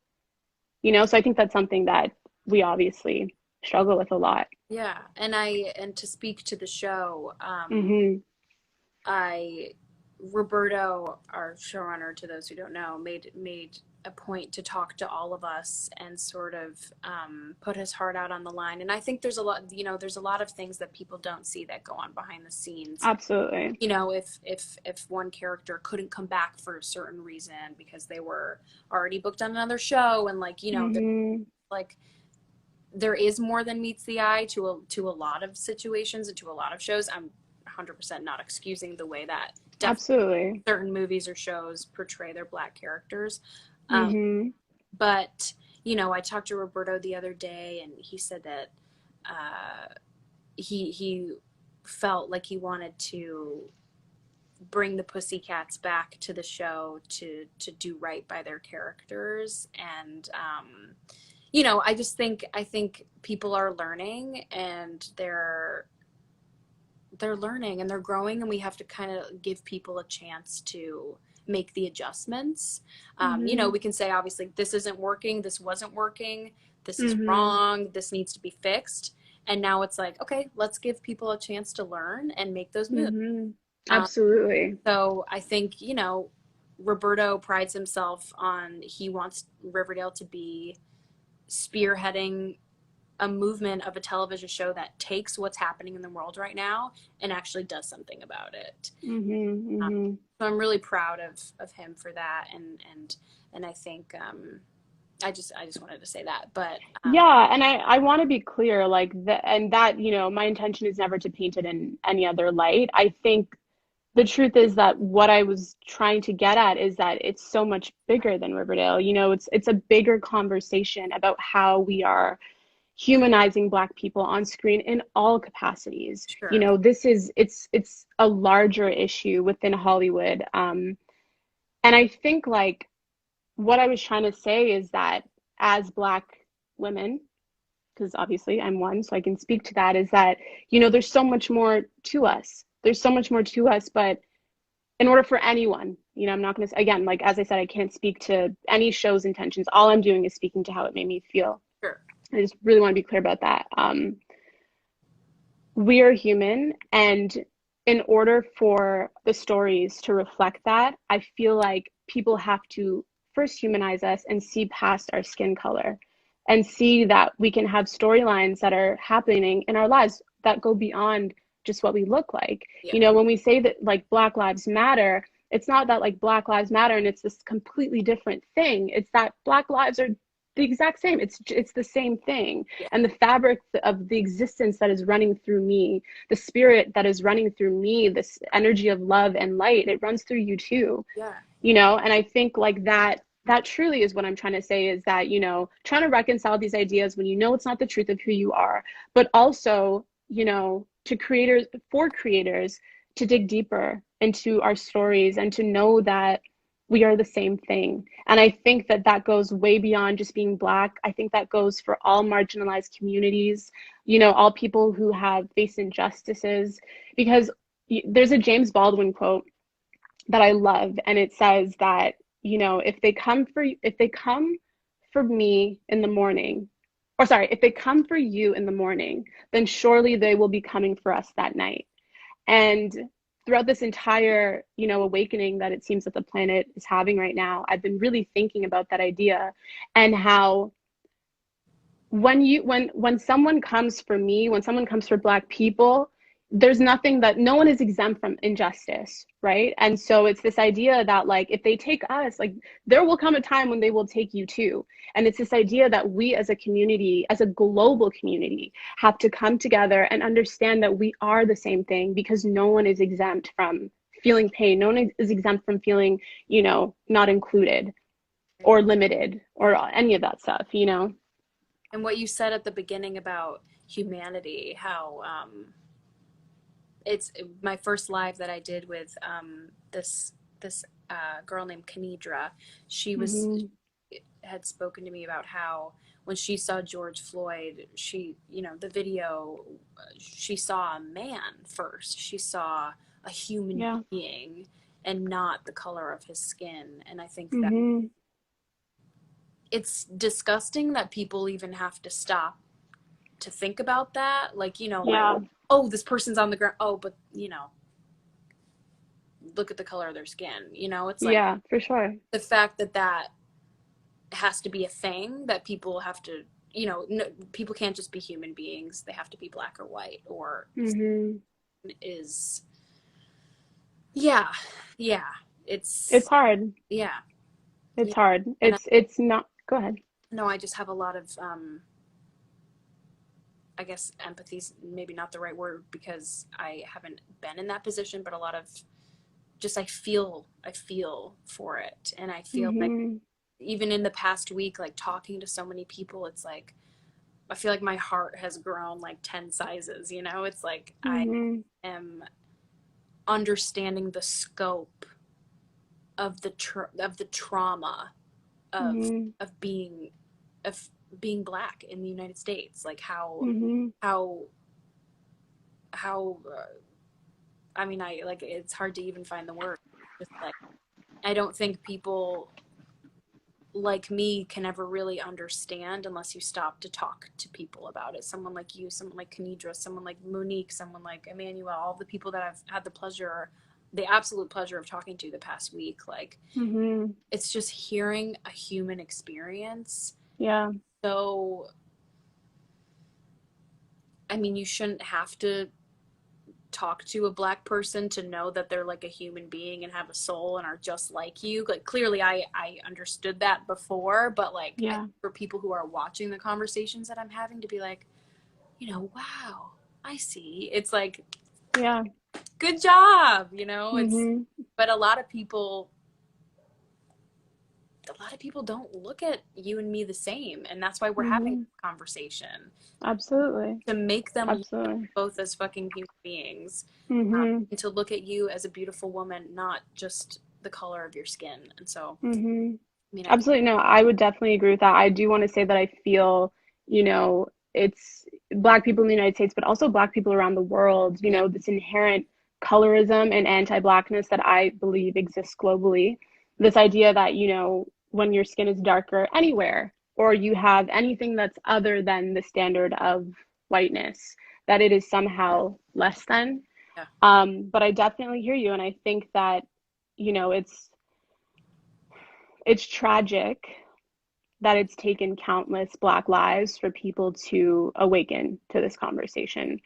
[SPEAKER 3] You know, so I think that's something that we obviously struggle with a lot.
[SPEAKER 1] Yeah, and to speak to the show,
[SPEAKER 3] Hmm.
[SPEAKER 1] I Roberto, our showrunner, to those who don't know, made a point to talk to all of us and sort of put his heart out on the line. And I think there's a lot, you know, there's a lot of things that people don't see that go on behind the scenes.
[SPEAKER 3] Absolutely.
[SPEAKER 1] You know, if one character couldn't come back for a certain reason because they were already booked on another show, and like, you know,
[SPEAKER 3] Hmm.
[SPEAKER 1] like there is more than meets the eye to a lot of situations and to a lot of shows. I'm 100% not excusing the way that
[SPEAKER 3] Absolutely.
[SPEAKER 1] certain movies or shows portray their Black characters. Um,
[SPEAKER 3] Hmm.
[SPEAKER 1] but, you know, I talked to Roberto the other day and he said that he felt like he wanted to bring the Pussycats back to the show to do right by their characters. And you know, I think people are learning and they're learning and they're growing, and we have to kind of give people a chance to make the adjustments. You know,
[SPEAKER 3] Hmm.
[SPEAKER 1] we can say obviously this isn't working, this wasn't working, this is
[SPEAKER 3] Hmm.
[SPEAKER 1] wrong, this needs to be fixed. And now it's like, okay, let's give people a chance to learn and make those moves.
[SPEAKER 3] Hmm.
[SPEAKER 1] Um,
[SPEAKER 3] Absolutely.
[SPEAKER 1] so I think, you know, Roberto prides himself on he wants Riverdale to be spearheading a movement of a television show that takes what's happening in the world right now and actually does something about it.
[SPEAKER 3] Hmm.
[SPEAKER 1] Um,
[SPEAKER 3] Hmm.
[SPEAKER 1] so I'm really proud of him for that, and I think I just wanted to say that, but
[SPEAKER 3] Yeah, and I want to be clear, like the and that, you know, my intention is never to paint it in any other light. I think the truth is that what I was trying to get at is that it's so much bigger than Riverdale. You know, it's a bigger conversation about how we are humanizing Black people on screen in all capacities. You
[SPEAKER 1] sure,
[SPEAKER 3] know, this is it's a larger issue within Hollywood. And I think like what I was trying to say is that as Black women, because obviously I'm one, so I can speak to that, is that, you know, there's so much more to us. There's so much more to us, but in order for anyone, you know, I'm not going to, again, like, as I said, I can't speak to any show's intentions. All I'm doing is speaking to how it made me feel.
[SPEAKER 1] Sure.
[SPEAKER 3] I just really want to be clear about that. We are human, and in order for the stories to reflect that, I feel like people have to first humanize us and see past our skin color and see that we can have storylines that are happening in our lives that go beyond just what we look like.
[SPEAKER 1] Yeah.
[SPEAKER 3] You know, when we say that like Black Lives Matter, it's not that like Black Lives Matter and it's this completely different thing. It's that Black lives are the exact same. It's the same thing.
[SPEAKER 1] Yeah.
[SPEAKER 3] And the fabric of the existence that is running through me, the spirit that is running through me, this energy of love and light, it runs through you too.
[SPEAKER 1] Yeah.
[SPEAKER 3] You know, and I think like that truly is what I'm trying to say, is that, you know, trying to reconcile these ideas when you know it's not the truth of who you are, but also, you know, for creators to dig deeper into our stories and to know that we are the same thing. And I think that that goes way beyond just being Black. I think that goes for all marginalized communities, you know, all people who have faced injustices, because there's a James Baldwin quote that I love, and it says that, you know, if they come for me in the morning, or sorry, if they come for you in the morning, then surely they will be coming for us that night. And throughout this entire, you know, awakening that it seems that the planet is having right now, I've been really thinking about that idea, and how when someone comes for me, when someone comes for Black people, there's nothing, that no one is exempt from injustice, right? And so it's this idea that like if they take us, like there will come a time when they will take you too. And it's this idea that we as a community, as a global community, have to come together and understand that we are the same thing, because no one is exempt from feeling pain. No one is exempt from feeling, you know, not included or limited or any of that stuff, you know?
[SPEAKER 1] And what you said at the beginning about humanity, how it's my first live that I did with this girl named Kanidra. She was
[SPEAKER 3] Mm-hmm.
[SPEAKER 1] had spoken to me about how when she saw George Floyd, she, you know, the video, she saw a man first. She saw a human
[SPEAKER 3] Yeah.
[SPEAKER 1] being and not the color of his skin. And I think that
[SPEAKER 3] Mm-hmm.
[SPEAKER 1] it's disgusting that people even have to stop to think about that. Like, you know, like,
[SPEAKER 3] Yeah.
[SPEAKER 1] oh, this person's on the ground. Oh, but, you know, look at the color of their skin. You know, it's like
[SPEAKER 3] Yeah, for sure.
[SPEAKER 1] the fact that that has to be a thing, that people have to, you know, no, people can't just be human beings. They have to be Black or white, or
[SPEAKER 3] Mm-hmm.
[SPEAKER 1] is, yeah, yeah.
[SPEAKER 3] It's
[SPEAKER 1] It's,
[SPEAKER 3] hard.
[SPEAKER 1] yeah.
[SPEAKER 3] It's
[SPEAKER 1] Yeah.
[SPEAKER 3] hard.
[SPEAKER 1] And
[SPEAKER 3] It's not, go ahead.
[SPEAKER 1] no, I just have a lot of, I guess empathy's maybe not the right word because I haven't been in that position, but a lot of just I feel for it. And I feel like
[SPEAKER 3] Mm-hmm.
[SPEAKER 1] even in the past week, like talking to so many people, it's like I feel like my heart has grown like 10 sizes, you know? It's like I
[SPEAKER 3] Mm-hmm.
[SPEAKER 1] am understanding the scope of of the trauma of
[SPEAKER 3] Mm-hmm.
[SPEAKER 1] of being of being Black in the United States, like
[SPEAKER 3] Mm-hmm.
[SPEAKER 1] how how I mean, I like it's hard to even find the word. Just like I don't think people like me can ever really understand unless you stop to talk to people about it. Someone like you, someone like Kanidra, someone like Monique, someone like Emmanuel, all the people that I've had the pleasure, the absolute pleasure of talking to the past week. Like
[SPEAKER 3] Mm-hmm.
[SPEAKER 1] it's just hearing a human experience.
[SPEAKER 3] Yeah.
[SPEAKER 1] So, I mean, you shouldn't have to talk to a Black person to know that they're like a human being and have a soul and are just like you. Like clearly I understood that before, but like
[SPEAKER 3] Yeah.
[SPEAKER 1] for people who are watching the conversations that I'm having to be like, you know, wow, I see. It's like
[SPEAKER 3] Yeah.
[SPEAKER 1] good job, you know? It's
[SPEAKER 3] Mm-hmm.
[SPEAKER 1] but a lot of people don't look at you and me the same, and that's why we're having
[SPEAKER 3] Mm-hmm.
[SPEAKER 1] this conversation
[SPEAKER 3] Absolutely.
[SPEAKER 1] to make them look at
[SPEAKER 3] Absolutely.
[SPEAKER 1] both as fucking human beings,
[SPEAKER 3] Mm-hmm.
[SPEAKER 1] and to look at you as a beautiful woman, not just the color of your skin. And so,
[SPEAKER 3] Mm-hmm.
[SPEAKER 1] I mean, I think,
[SPEAKER 3] Absolutely. No, I would definitely agree with that. I do want to say that I feel, you know, it's Black people in the United States, but also Black people around the world, you
[SPEAKER 1] Yeah.
[SPEAKER 3] know, this inherent colorism and anti-Blackness that I believe exists globally. This idea that, you know, when your skin is darker anywhere, or you have anything that's other than the standard of whiteness, that it is somehow less than.
[SPEAKER 1] Yeah.
[SPEAKER 3] But I definitely hear you, and I think that, you know, it's tragic that it's taken countless Black lives for people to awaken to this conversation.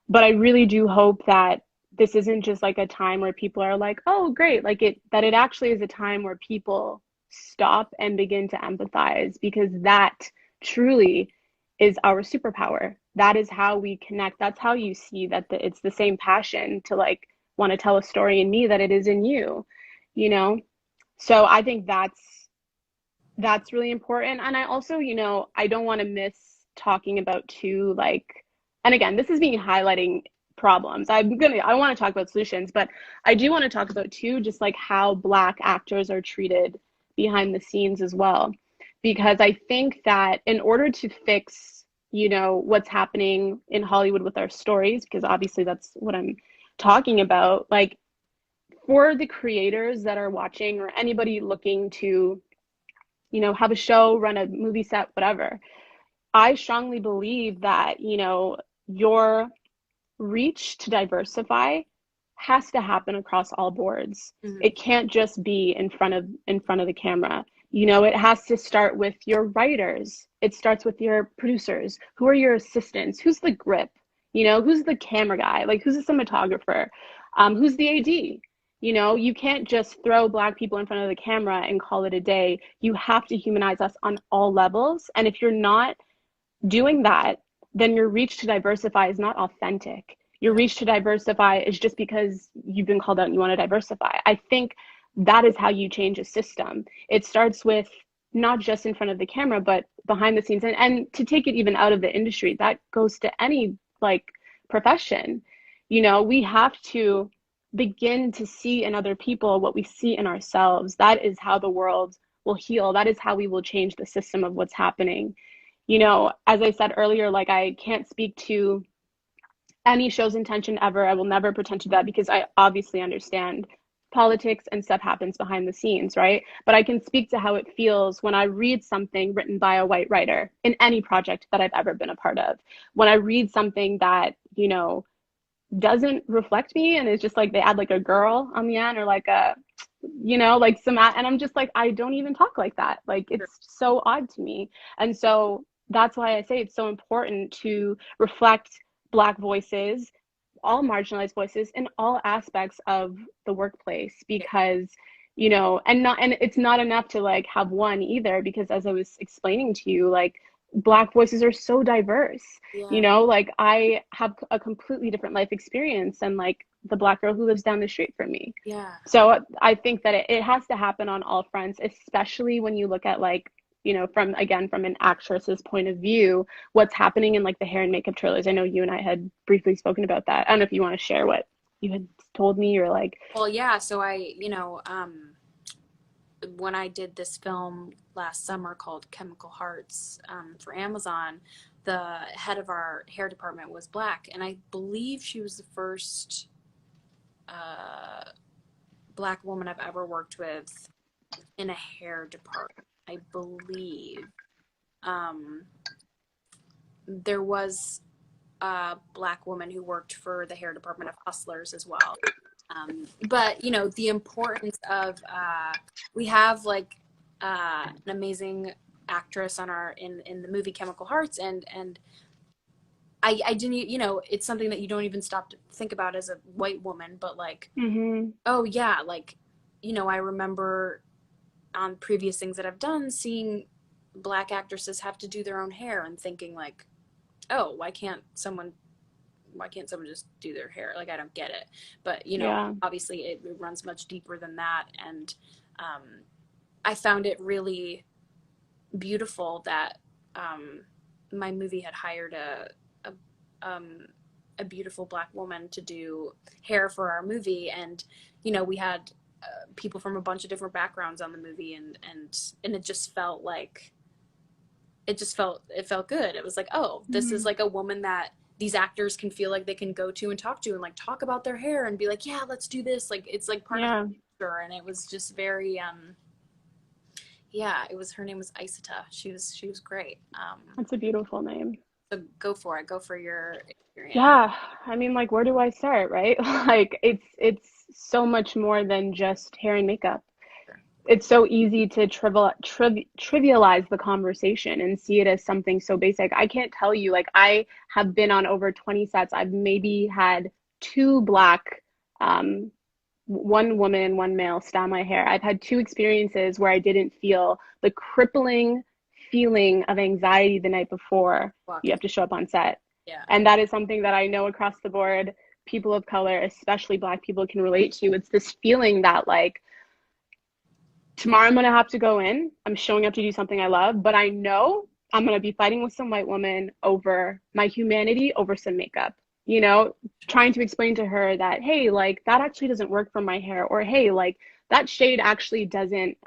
[SPEAKER 3] But I really do hope that this isn't just like a time where people are like, oh, great, like that it actually is a time where people stop and begin to empathize, because that truly is our superpower. That is how we connect. That's how you see that it's the same passion to like want to tell a story in me that it is in you, you know? So I think that's really important. And I also, you know, I don't want to miss talking about too, like, and again, this is me highlighting problems. I want to talk about solutions, but I do want to talk about too, just like how Black actors are treated behind the scenes as well. Because I think that in order to fix, you know, what's happening in Hollywood with our stories, because obviously that's what I'm talking about, like for the creators that are watching or anybody looking to, you know, have a show, run a movie set, whatever. I strongly believe that, you know, your reach to diversify has to happen across all boards.
[SPEAKER 1] Mm-hmm.
[SPEAKER 3] It can't just be in front of the camera. You know, it has to start with your writers. It starts with your producers. Who are your assistants? Who's the grip? You know, who's the camera guy? Like, who's the cinematographer? Who's the AD? You know, you can't just throw Black people in front of the camera and call it a day. You have to humanize us on all levels. And if you're not doing that, then your reach to diversify is not authentic. Your
[SPEAKER 1] Yeah.
[SPEAKER 3] reach to diversify is just because you've been called out and you want to diversify. I think that is how you change a system. It starts with not just in front of the camera, but behind the scenes. And to take it even out of the industry, that goes to any like profession. You know, we have to begin to see in other people what we see in ourselves. That is how the world will heal. That is how we will change the system of what's happening. You know, as I said earlier, like I can't speak to any show's intention ever. I will never pretend to that because I obviously understand politics and stuff happens behind the scenes, right? But I can speak to how it feels when I read something written by a white writer in any project that I've ever been a part of. When I read something that, you know, doesn't reflect me and it's just like they add like a girl on the end or like a, you know, like some, and I'm just like, I don't even talk like that. Like
[SPEAKER 1] Sure.
[SPEAKER 3] it's so odd to me. And so that's why I say it's so important to reflect Black voices, all marginalized voices in all aspects of the workplace,
[SPEAKER 1] Yeah.
[SPEAKER 3] because you know, and it's not enough to like have one either, because as I was explaining to you, like Black voices are so diverse. You
[SPEAKER 1] Yeah.
[SPEAKER 3] know, like I have a completely different life experience than like the Black girl who lives down the street from me.
[SPEAKER 1] Yeah.
[SPEAKER 3] So I think that it has to happen on all fronts, especially when you look at like, you know, from again, from an actress's point of view, what's happening in like the hair and makeup trailers. I know you and I had briefly spoken about that. I don't know if you want to share what you had told me or like,
[SPEAKER 1] Well, yeah. So when I did this film last summer called Chemical Hearts for Amazon, the head of our hair department was Black, and I believe she was the first uh, Black woman I've ever worked with in a hair department. I believe um, there was a Black woman who worked for the hair department of Hustlers as well. But the importance of we have like an amazing actress on our in the movie Chemical Hearts, and I didn't, it's something that you don't even stop to think about as a white woman, but like,
[SPEAKER 3] mm-hmm,
[SPEAKER 1] oh yeah, like, I remember on previous things that I've done seeing Black actresses have to do their own hair and thinking like, oh, why can't someone just do their hair? Like, I don't get it. But,
[SPEAKER 3] yeah,
[SPEAKER 1] obviously it runs much deeper than that. And I found it really beautiful that my movie had hired a beautiful Black woman to do hair for our movie. And, we had people from a bunch of different backgrounds on the movie. And it just felt like it felt good. It was like, oh, this is
[SPEAKER 3] Mhm.
[SPEAKER 1] like a woman that these actors can feel like they can go to and talk to and like talk about their hair and be like, yeah, let's do this. Like it's like part of
[SPEAKER 3] Yeah,
[SPEAKER 1] the culture, and it was just very yeah, it was her name was Isata. She was great.
[SPEAKER 3] that's a beautiful name.
[SPEAKER 1] So go for it. Go for your experience.
[SPEAKER 3] Yeah, I mean, like, where do I start, right? Like, it's so much more than just hair and makeup. It's so easy to trivialize the conversation and see it as something so basic. I can't tell you, like, I have been on over 20 sets. I've maybe had two black, um, one woman, one male style my hair. I've had two experiences where I didn't feel the crippling feeling of anxiety the night before you
[SPEAKER 1] Walking.
[SPEAKER 3] have to show up on set.
[SPEAKER 1] Yeah.
[SPEAKER 3] And that is something that I know across the board, people of color, especially black people, can relate to. It's this feeling that, like, tomorrow I'm going to have to go in. I'm showing up to do something I love, but I know I'm going to be fighting with some white woman over my humanity, over some makeup, you know, trying to explain to her that, hey, like that actually doesn't work for my hair, or hey, like that shade actually doesn't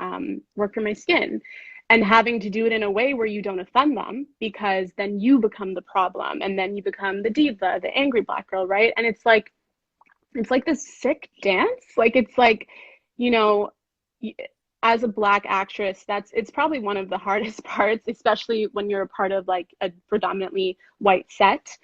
[SPEAKER 3] work for my skin. And having to do it in a way where you don't offend them, because then you become the problem and then you become the diva, the angry black girl, right? And it's like this sick dance. Like it's like, you know, as a black actress, that's it's probably one of the hardest parts, especially when you're a part of like a predominantly white set.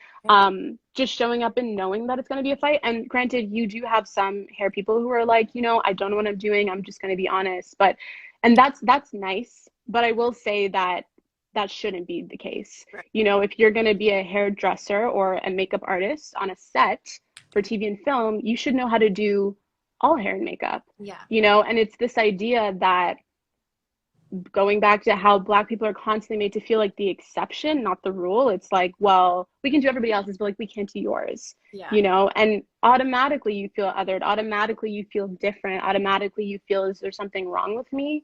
[SPEAKER 3] Just showing up and knowing that it's going to be a fight. And granted, you do have some hair people who are like, you know, I don't know what I'm doing. I'm just going to be honest. But and that's nice. But I will say that that shouldn't be the case.
[SPEAKER 1] Right.
[SPEAKER 3] You know, if you're going to be a hairdresser or a makeup artist on a set for TV and film, you should know how to do all hair and makeup,
[SPEAKER 1] Yeah.
[SPEAKER 3] you know? And it's this idea that going back to how black people are constantly made to feel like the exception, not the rule. It's like, well, we can do everybody else's, but like we can't do yours,
[SPEAKER 1] Yeah.
[SPEAKER 3] you know? And automatically you feel othered, automatically you feel different, automatically you feel, is there something wrong with me?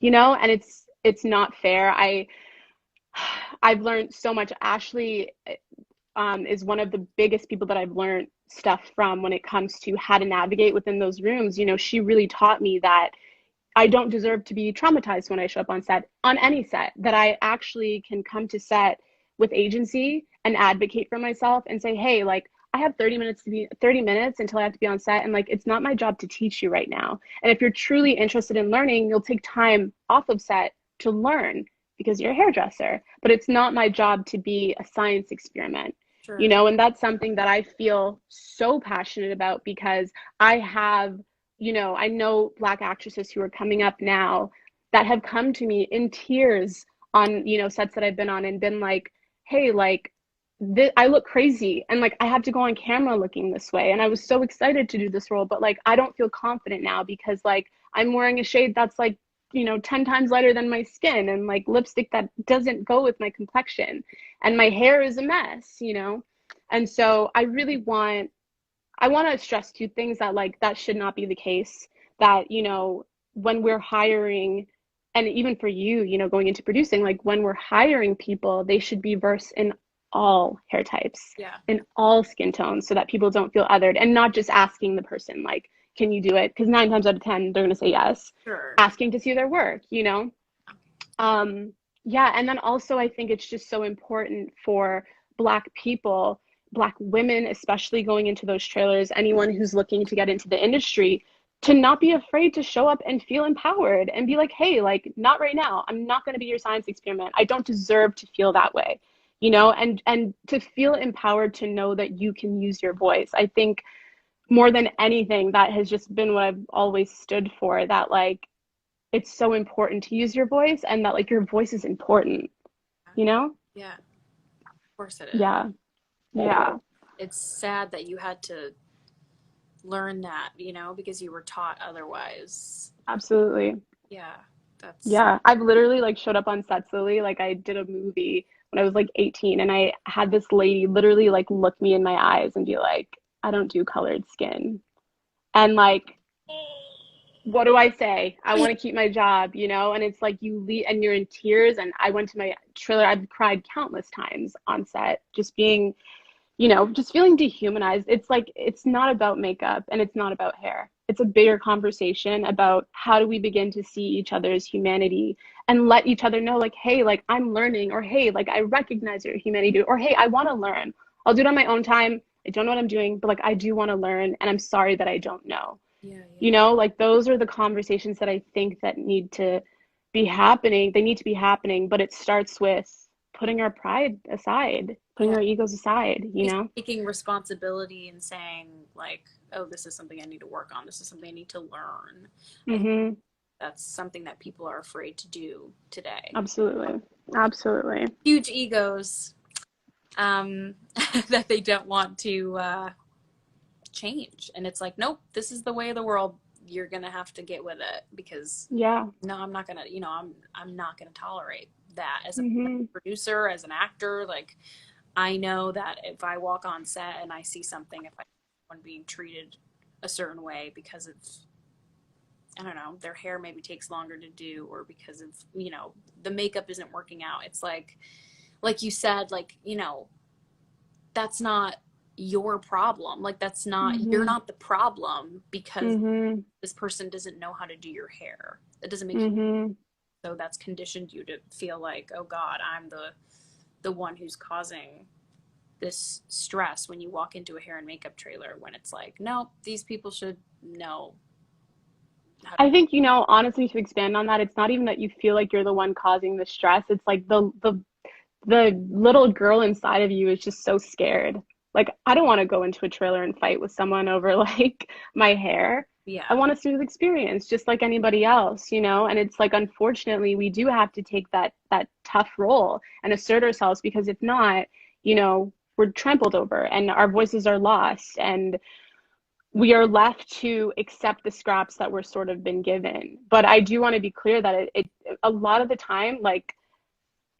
[SPEAKER 3] You know, and it's not fair. I've learned so much. Ashley is one of the biggest people that I've learned stuff from when it comes to how to navigate within those rooms. You know, she really taught me that I don't deserve to be traumatized when I show up on set, on any set, that I actually can come to set with agency and advocate for myself and say, hey, like, I have 30 minutes until I have to be on set. And like, it's not my job to teach you right now. And if you're truly interested in learning, you'll take time off of set to learn because you're a hairdresser. But it's not my job to be a science experiment, you
[SPEAKER 1] Sure.
[SPEAKER 3] know? And that's something that I feel so passionate about because I have, you know, I know black actresses who are coming up now that have come to me in tears on, you know, sets that I've been on and been like, hey, like, I look crazy and like I have to go on camera looking this way. And I was so excited to do this role, but like I don't feel confident now because like I'm wearing a shade that's like, you know, 10 times lighter than my skin and like lipstick that doesn't go with my complexion. And my hair is a mess, you know? And so I want to stress two things that like that should not be the case. That, you know, when we're hiring, and even for you, you know, going into producing, like when we're hiring people, they should be versed in all hair types,
[SPEAKER 1] Yeah.
[SPEAKER 3] in all skin tones, so that people don't feel othered, and not just asking the person like, can you do it? Because 9 times out of 10, they're gonna say yes.
[SPEAKER 1] Sure.
[SPEAKER 3] Asking to see their work, you know. Yeah, and then also I think it's just so important for Black people, Black women, especially going into those trailers, anyone who's looking to get into the industry, to not be afraid to show up and feel empowered and be like, hey, like, not right now. I'm not going to be your science experiment. I don't deserve to feel that way, you know, and to feel empowered to know that you can use your voice. I think more than anything, that has just been what I've always stood for, that like it's so important to use your voice and that like your voice is important, you know?
[SPEAKER 1] Yeah. Of course it is.
[SPEAKER 3] Yeah. Yeah.
[SPEAKER 1] It's sad that you had to learn that, you know, because you were taught otherwise.
[SPEAKER 3] Absolutely.
[SPEAKER 1] Yeah. That's
[SPEAKER 3] Yeah. I've literally like showed up on sets, Lily. Like I did a movie when I was like 18 and I had this lady literally like look me in my eyes and be like, I don't do colored skin. And like, what do I say? I want to keep my job, you know? And it's like you leave and you're in tears. And I went to my trailer. I've cried countless times on set, just being, you know, just feeling dehumanized. It's like, it's not about makeup and it's not about hair. it's a bigger conversation about how do we begin to see each other's humanity and let each other know, like, hey, like I'm learning, or hey, like I recognize your humanity, or hey, I want to learn. I'll do it on my own time. I don't know what I'm doing, but like I do want to learn, and I'm sorry that I don't know.
[SPEAKER 1] Yeah,
[SPEAKER 3] You
[SPEAKER 1] yeah.
[SPEAKER 3] know, like those are the conversations that I think that need to be happening. They need to be happening, but it starts with putting our pride aside, putting
[SPEAKER 1] Yeah.
[SPEAKER 3] our egos aside, you
[SPEAKER 1] He's
[SPEAKER 3] know?
[SPEAKER 1] taking responsibility and saying, like, oh, this is something I need to work on. This is something I need to learn. I think
[SPEAKER 3] Mm-hmm.
[SPEAKER 1] that's something that people are afraid to do today.
[SPEAKER 3] Absolutely. Absolutely.
[SPEAKER 1] Huge egos, um, that they don't want to change. And it's like, nope, this is the way of the world. You're gonna have to get with it because
[SPEAKER 3] Yeah.
[SPEAKER 1] no, I'm not gonna, I'm not gonna tolerate that as a
[SPEAKER 3] Mm-hmm.
[SPEAKER 1] producer, as an actor. Like, I know that if I walk on set and I see something, if I see someone being treated a certain way because of, I don't know, their hair maybe takes longer to do, or because of, the makeup isn't working out. It's like you said, like, that's not your problem. Like, that's not, you're
[SPEAKER 3] Mm-hmm.
[SPEAKER 1] not the problem because
[SPEAKER 3] Mm-hmm.
[SPEAKER 1] this person doesn't know how to do your hair. That doesn't make you,
[SPEAKER 3] Mm-hmm.
[SPEAKER 1] so that's conditioned you to feel like, oh God, I'm the one who's causing this stress when you walk into a hair and makeup trailer, when it's like, no, these people should know how to.
[SPEAKER 3] I think, honestly, to expand on that, it's not even that you feel like you're the one causing the stress. It's like the little girl inside of you is just so scared. Like, I don't want to go into a trailer and fight with someone over like my hair. I
[SPEAKER 1] Yeah.
[SPEAKER 3] want a smooth experience just like anybody else, you know? And it's like, unfortunately, we do have to take that tough role and assert ourselves, because if not, we're trampled over and our voices are lost, and we are left to accept the scraps that we're sort of been given. But I do want to be clear that it a lot of the time, like,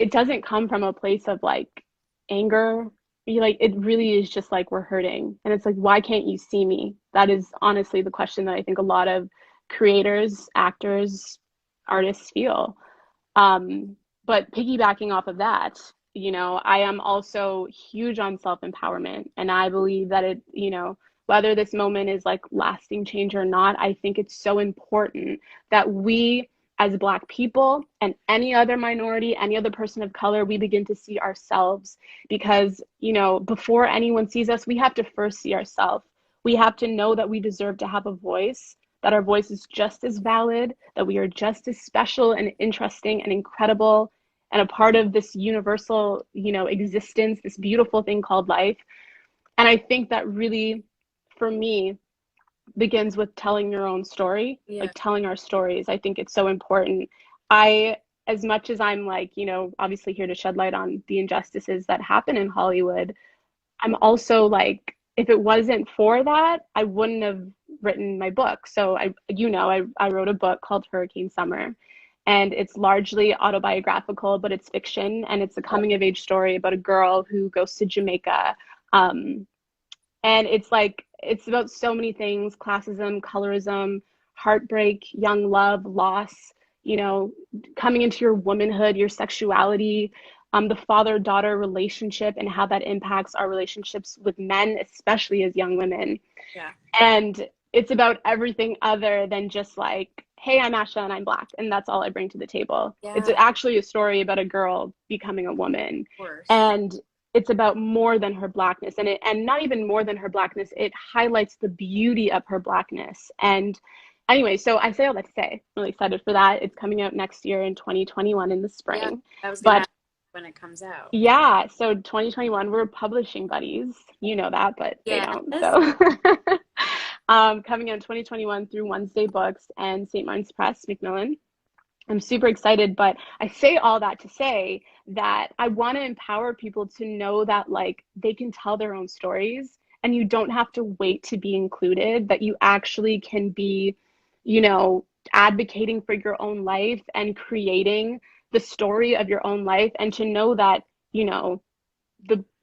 [SPEAKER 3] it doesn't come from a place of like anger. Like, it really is just like we're hurting. And it's like, why can't you see me? That is honestly the question that I think a lot of creators, actors, artists feel. But piggybacking off of that, I am also huge on self-empowerment. And I believe that whether this moment is like lasting change or not, I think it's so important that we, as Black people and any other minority, any other person of color, we begin to see ourselves. Because, before anyone sees us, we have to first see ourselves. We have to know that we deserve to have a voice, that our voice is just as valid, that we are just as special and interesting and incredible and a part of this universal, existence, this beautiful thing called life. And I think that really, for me, begins with telling your own story,
[SPEAKER 1] Yeah.
[SPEAKER 3] like telling our stories. I think it's so important. I, as much as I'm like, obviously here to shed light on the injustices that happen in Hollywood, I'm also like, if it wasn't for that, I wouldn't have written my book. So I wrote a book called Hurricane Summer, and it's largely autobiographical, but it's fiction, and it's a coming of age story about a girl who goes to Jamaica. Um, and it's like, it's about so many things: classism, colorism, heartbreak, young love, loss, you know, coming into your womanhood, your sexuality, the father-daughter relationship, and how that impacts our relationships with men, especially as young women.
[SPEAKER 1] Yeah.
[SPEAKER 3] And it's about everything other than just like, hey, I'm Asha and I'm Black, and that's all I bring to the table. It's
[SPEAKER 1] Yeah. Of
[SPEAKER 3] actually a story about a girl becoming a woman.
[SPEAKER 1] course.
[SPEAKER 3] And it's about more than her Blackness, and not even more than her Blackness, it highlights the beauty of her Blackness. And anyway, so I say all that to say, I'm really excited for that. It's coming out next year in 2021 in the
[SPEAKER 1] Yeah.
[SPEAKER 3] spring.
[SPEAKER 1] I was gonna
[SPEAKER 3] But
[SPEAKER 1] ask when it comes out.
[SPEAKER 3] yeah, so 2021, we're publishing buddies. You know that, but they
[SPEAKER 1] Yes.
[SPEAKER 3] don't. So coming out in 2021 through Wednesday Books and St. Martin's Press, Macmillan. I'm super excited, but I say all that to say that I want to empower people to know that like they can tell their own stories, and you don't have to wait to be included, that you actually can be, you know, advocating for your own life and creating the story of your own life, and to know that,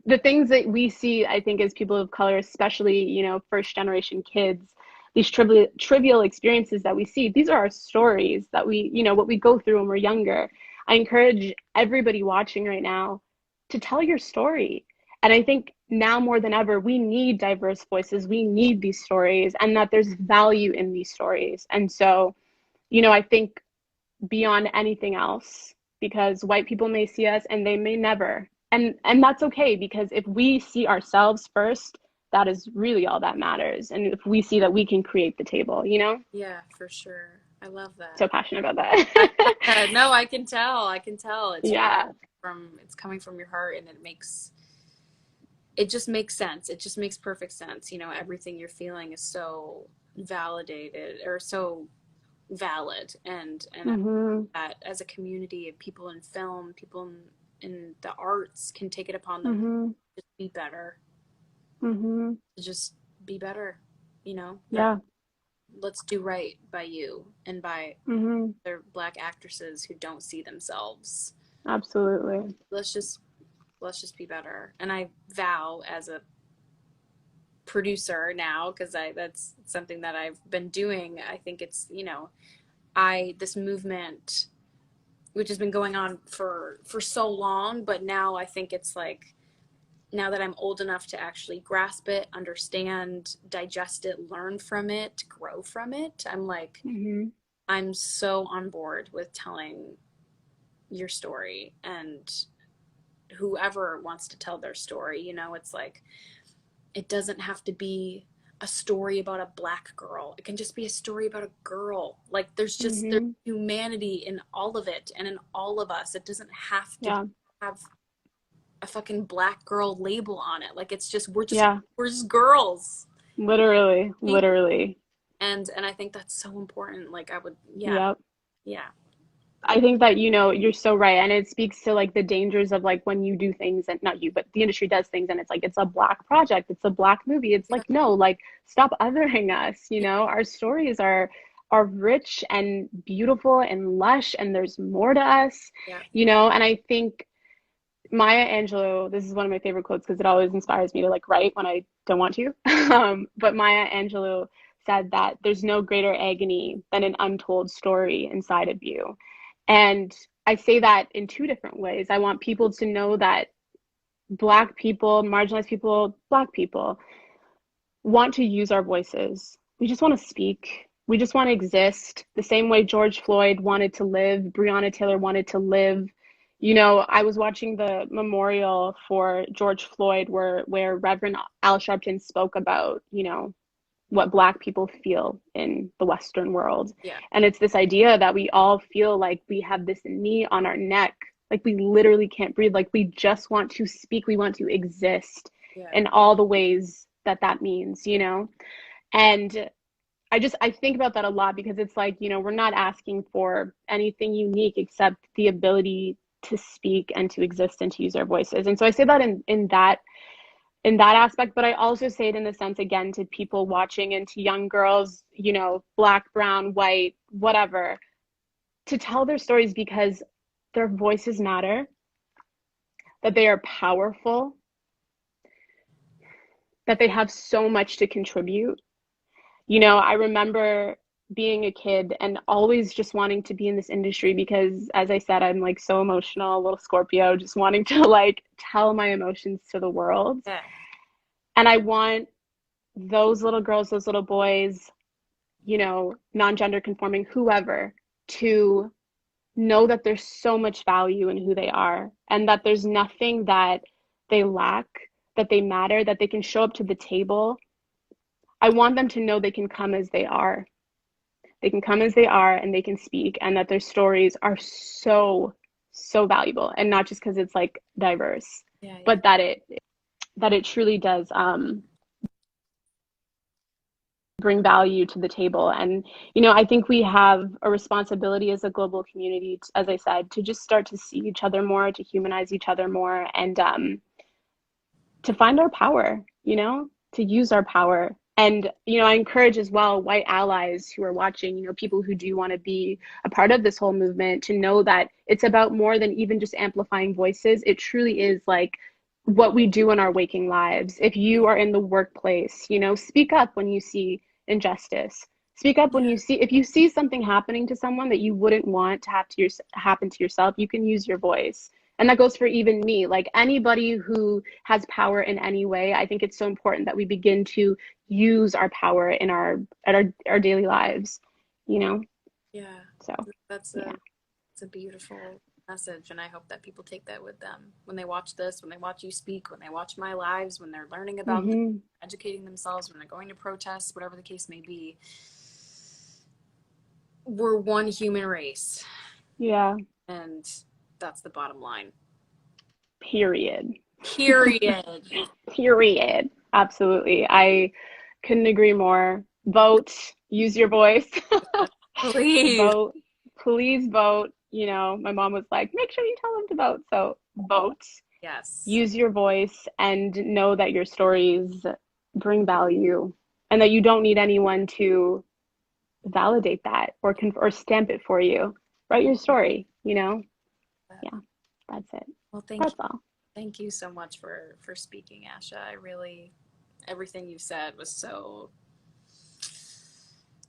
[SPEAKER 3] the things that we see, I think, as people of color, especially, first generation kids, these trivial experiences that we see, these are our stories that we, what we go through when we're younger. I encourage everybody watching right now to tell your story And I think now more than ever, we need diverse voices. We need these stories, and that there's value in these stories. And so, I think beyond anything else, because white people may see us and they may never. And that's okay, because if we see ourselves first, that is really all that matters. And if we see that we can create the table,
[SPEAKER 1] Yeah, for sure. I love
[SPEAKER 3] so
[SPEAKER 1] that.
[SPEAKER 3] passionate about
[SPEAKER 1] I
[SPEAKER 3] that.
[SPEAKER 1] no, I can tell. I can tell.
[SPEAKER 3] Yeah.
[SPEAKER 1] It's coming from your heart, and it just makes sense. It just makes perfect sense. Everything you're feeling is so validated or so valid, and
[SPEAKER 3] Hmm.
[SPEAKER 1] that as a community of people in film, people in the arts can take it upon them
[SPEAKER 3] Hmm.
[SPEAKER 1] to just be better,
[SPEAKER 3] Hmm.
[SPEAKER 1] to just be better. That
[SPEAKER 3] Yeah.
[SPEAKER 1] let's do right by you and by
[SPEAKER 3] Hmm.
[SPEAKER 1] other Black actresses who don't see themselves.
[SPEAKER 3] Absolutely.
[SPEAKER 1] Let's just let's just be better. And I vow as a producer now, because I that's something that I've been doing. I think it's I this movement which has been going on for so long, but now I think it's like now that I'm old enough to actually grasp it, understand, digest it, learn from it, grow from it, I'm like
[SPEAKER 3] Hmm.
[SPEAKER 1] I'm so on board with telling your story, and whoever wants to tell their story, it's like it doesn't have to be a story about a Black girl. It can just be a story about a girl. Like there's
[SPEAKER 3] Hmm.
[SPEAKER 1] humanity in all of it and in all of us. It doesn't have to
[SPEAKER 3] Yeah.
[SPEAKER 1] have a fucking Black girl label on it. Like it's just
[SPEAKER 3] Yeah.
[SPEAKER 1] we're just girls.
[SPEAKER 3] Literally. Literally.
[SPEAKER 1] And I think that's so important. Like I would yeah,
[SPEAKER 3] Yep.
[SPEAKER 1] yeah.
[SPEAKER 3] I think that, you're so right. And it speaks to like the dangers of like when you do things, and not you, but the industry does things, and it's like it's a Black project, it's a Black movie. It's
[SPEAKER 1] Yeah.
[SPEAKER 3] like, no, like stop othering us,
[SPEAKER 1] Yeah.
[SPEAKER 3] Our stories are rich and beautiful and lush, and there's more to us,
[SPEAKER 1] Yeah.
[SPEAKER 3] and I think Maya Angelou, this is one of my favorite quotes because it always inspires me to like write when I don't want to. But Maya Angelou said that there's no greater agony than an untold story inside of you. And I say that in two different ways. I want people to know that Black people, marginalized people, Black people want to use our voices. We just want to speak. We just want to exist the same way George Floyd wanted to live, Breonna Taylor wanted to live. I was watching the memorial for George Floyd where Reverend Al Sharpton spoke about, what Black people feel in the Western world.
[SPEAKER 1] Yeah.
[SPEAKER 3] And it's this idea that we all feel like we have this knee on our neck, like we literally can't breathe, like we just want to speak, we want to exist
[SPEAKER 1] Yeah.
[SPEAKER 3] in all the ways that means, And I think about that a lot because it's like, we're not asking for anything unique except the ability to speak and to exist and to use our voices. And so I say that in that aspect, but I also say it in the sense, again, to people watching and to young girls, Black, brown, white, whatever, to tell their stories because their voices matter, that they are powerful, that they have so much to contribute. I remember being a kid and always just wanting to be in this industry because, as I said, I'm like so emotional, a little Scorpio, just wanting to like tell my emotions to the world.
[SPEAKER 1] Yeah.
[SPEAKER 3] And I want those little girls, those little boys, non-gender conforming, whoever, to know that there's so much value in who they are and that there's nothing that they lack, that they matter, that they can show up to the table. I want them to know they can come as they are. They can come as they are and they can speak, and that their stories are so, so valuable. And not just because it's like diverse,
[SPEAKER 1] Yeah. Yeah.
[SPEAKER 3] but that it truly does bring value to the table. And I think we have a responsibility as a global community, as I said, to just start to see each other more, to humanize each other more, and to find our power, to use our power. And I encourage as well white allies who are watching, people who do want to be a part of this whole movement, to know that it's about more than even just amplifying voices. It truly is like what we do in our waking lives. If you are in the workplace, speak up when you see injustice. Speak up when
[SPEAKER 1] Yeah.
[SPEAKER 3] if you see something happening to someone that you wouldn't want to happen to yourself, you can use your voice. And that goes for even me. Like anybody who has power in any way, I think it's so important that we begin to use our power in our daily lives, you know?
[SPEAKER 1] Yeah,
[SPEAKER 3] So,
[SPEAKER 1] that's
[SPEAKER 3] yeah.
[SPEAKER 1] it's a beautiful message, and I hope that people take that with them when they watch this, when they watch you speak, when they watch my lives, when they're learning about this,
[SPEAKER 3] Hmm.
[SPEAKER 1] educating themselves, when they're going to protests, whatever the case may be. We're one human race,
[SPEAKER 3] Yeah.
[SPEAKER 1] and that's the bottom line.
[SPEAKER 3] Period.
[SPEAKER 1] Period.
[SPEAKER 3] Period. Absolutely. I couldn't agree more. Vote, use your voice.
[SPEAKER 1] Please.
[SPEAKER 3] Vote. Please vote. You know, my mom was like, make sure you tell them to vote. So vote,
[SPEAKER 1] Yes.
[SPEAKER 3] use your voice, and know that your stories bring value and that you don't need anyone to validate that or stamp it for you. Write your story, you know? Yeah, that's it.
[SPEAKER 1] Well, thank
[SPEAKER 3] That's
[SPEAKER 1] you.
[SPEAKER 3] all.
[SPEAKER 1] Thank you so much for speaking, Asha. I really, everything you said was so,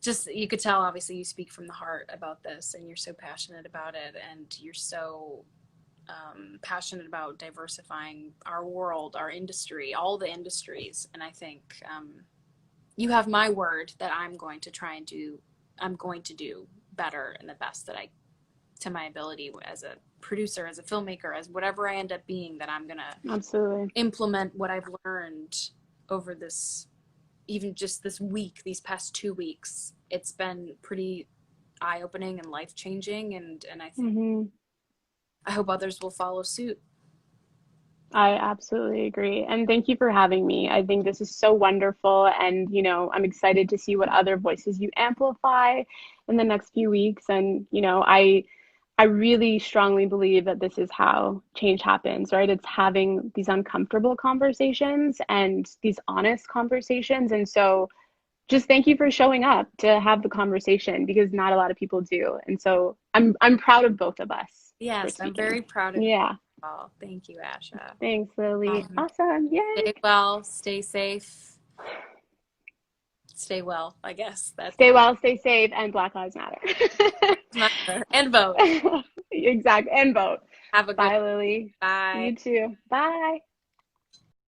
[SPEAKER 1] just, you could tell obviously you speak from the heart about this, and you're so passionate about it, and you're so passionate about diversifying our world, our industry, all the industries. And I think you have my word that I'm going to do better and the best that I, to my ability as a producer, as a filmmaker, as whatever I end up being, that I'm going to
[SPEAKER 3] Absolutely.
[SPEAKER 1] implement what I've learned over this, even just this week, these past 2 weeks. It's been pretty eye-opening and life-changing, and I think
[SPEAKER 3] Hmm.
[SPEAKER 1] I hope others will follow suit.
[SPEAKER 3] I absolutely agree. And thank you for having me. I think this is so wonderful. And, you know, I'm excited to see what other voices you amplify in the next few weeks. And, you know, I really strongly believe that this is how change happens, right? It's having these uncomfortable conversations and these honest conversations. And so just thank you for showing up to have the conversation because not a lot of people do. And so I'm proud of both of us for
[SPEAKER 1] Yes, I'm
[SPEAKER 3] speaking.
[SPEAKER 1] very proud of you
[SPEAKER 3] Yeah.
[SPEAKER 1] all. Thank you, Asha.
[SPEAKER 3] Thanks, Lily.
[SPEAKER 1] Um,
[SPEAKER 3] Awesome. Yay.
[SPEAKER 1] Stay well, stay safe, stay well. I guess that's
[SPEAKER 3] Stay well, stay safe, and Black Lives Matter.
[SPEAKER 1] matter. And vote.
[SPEAKER 3] Exactly. And vote.
[SPEAKER 1] Have a good
[SPEAKER 3] Bye, Lily.
[SPEAKER 1] bye.
[SPEAKER 3] You too. Bye.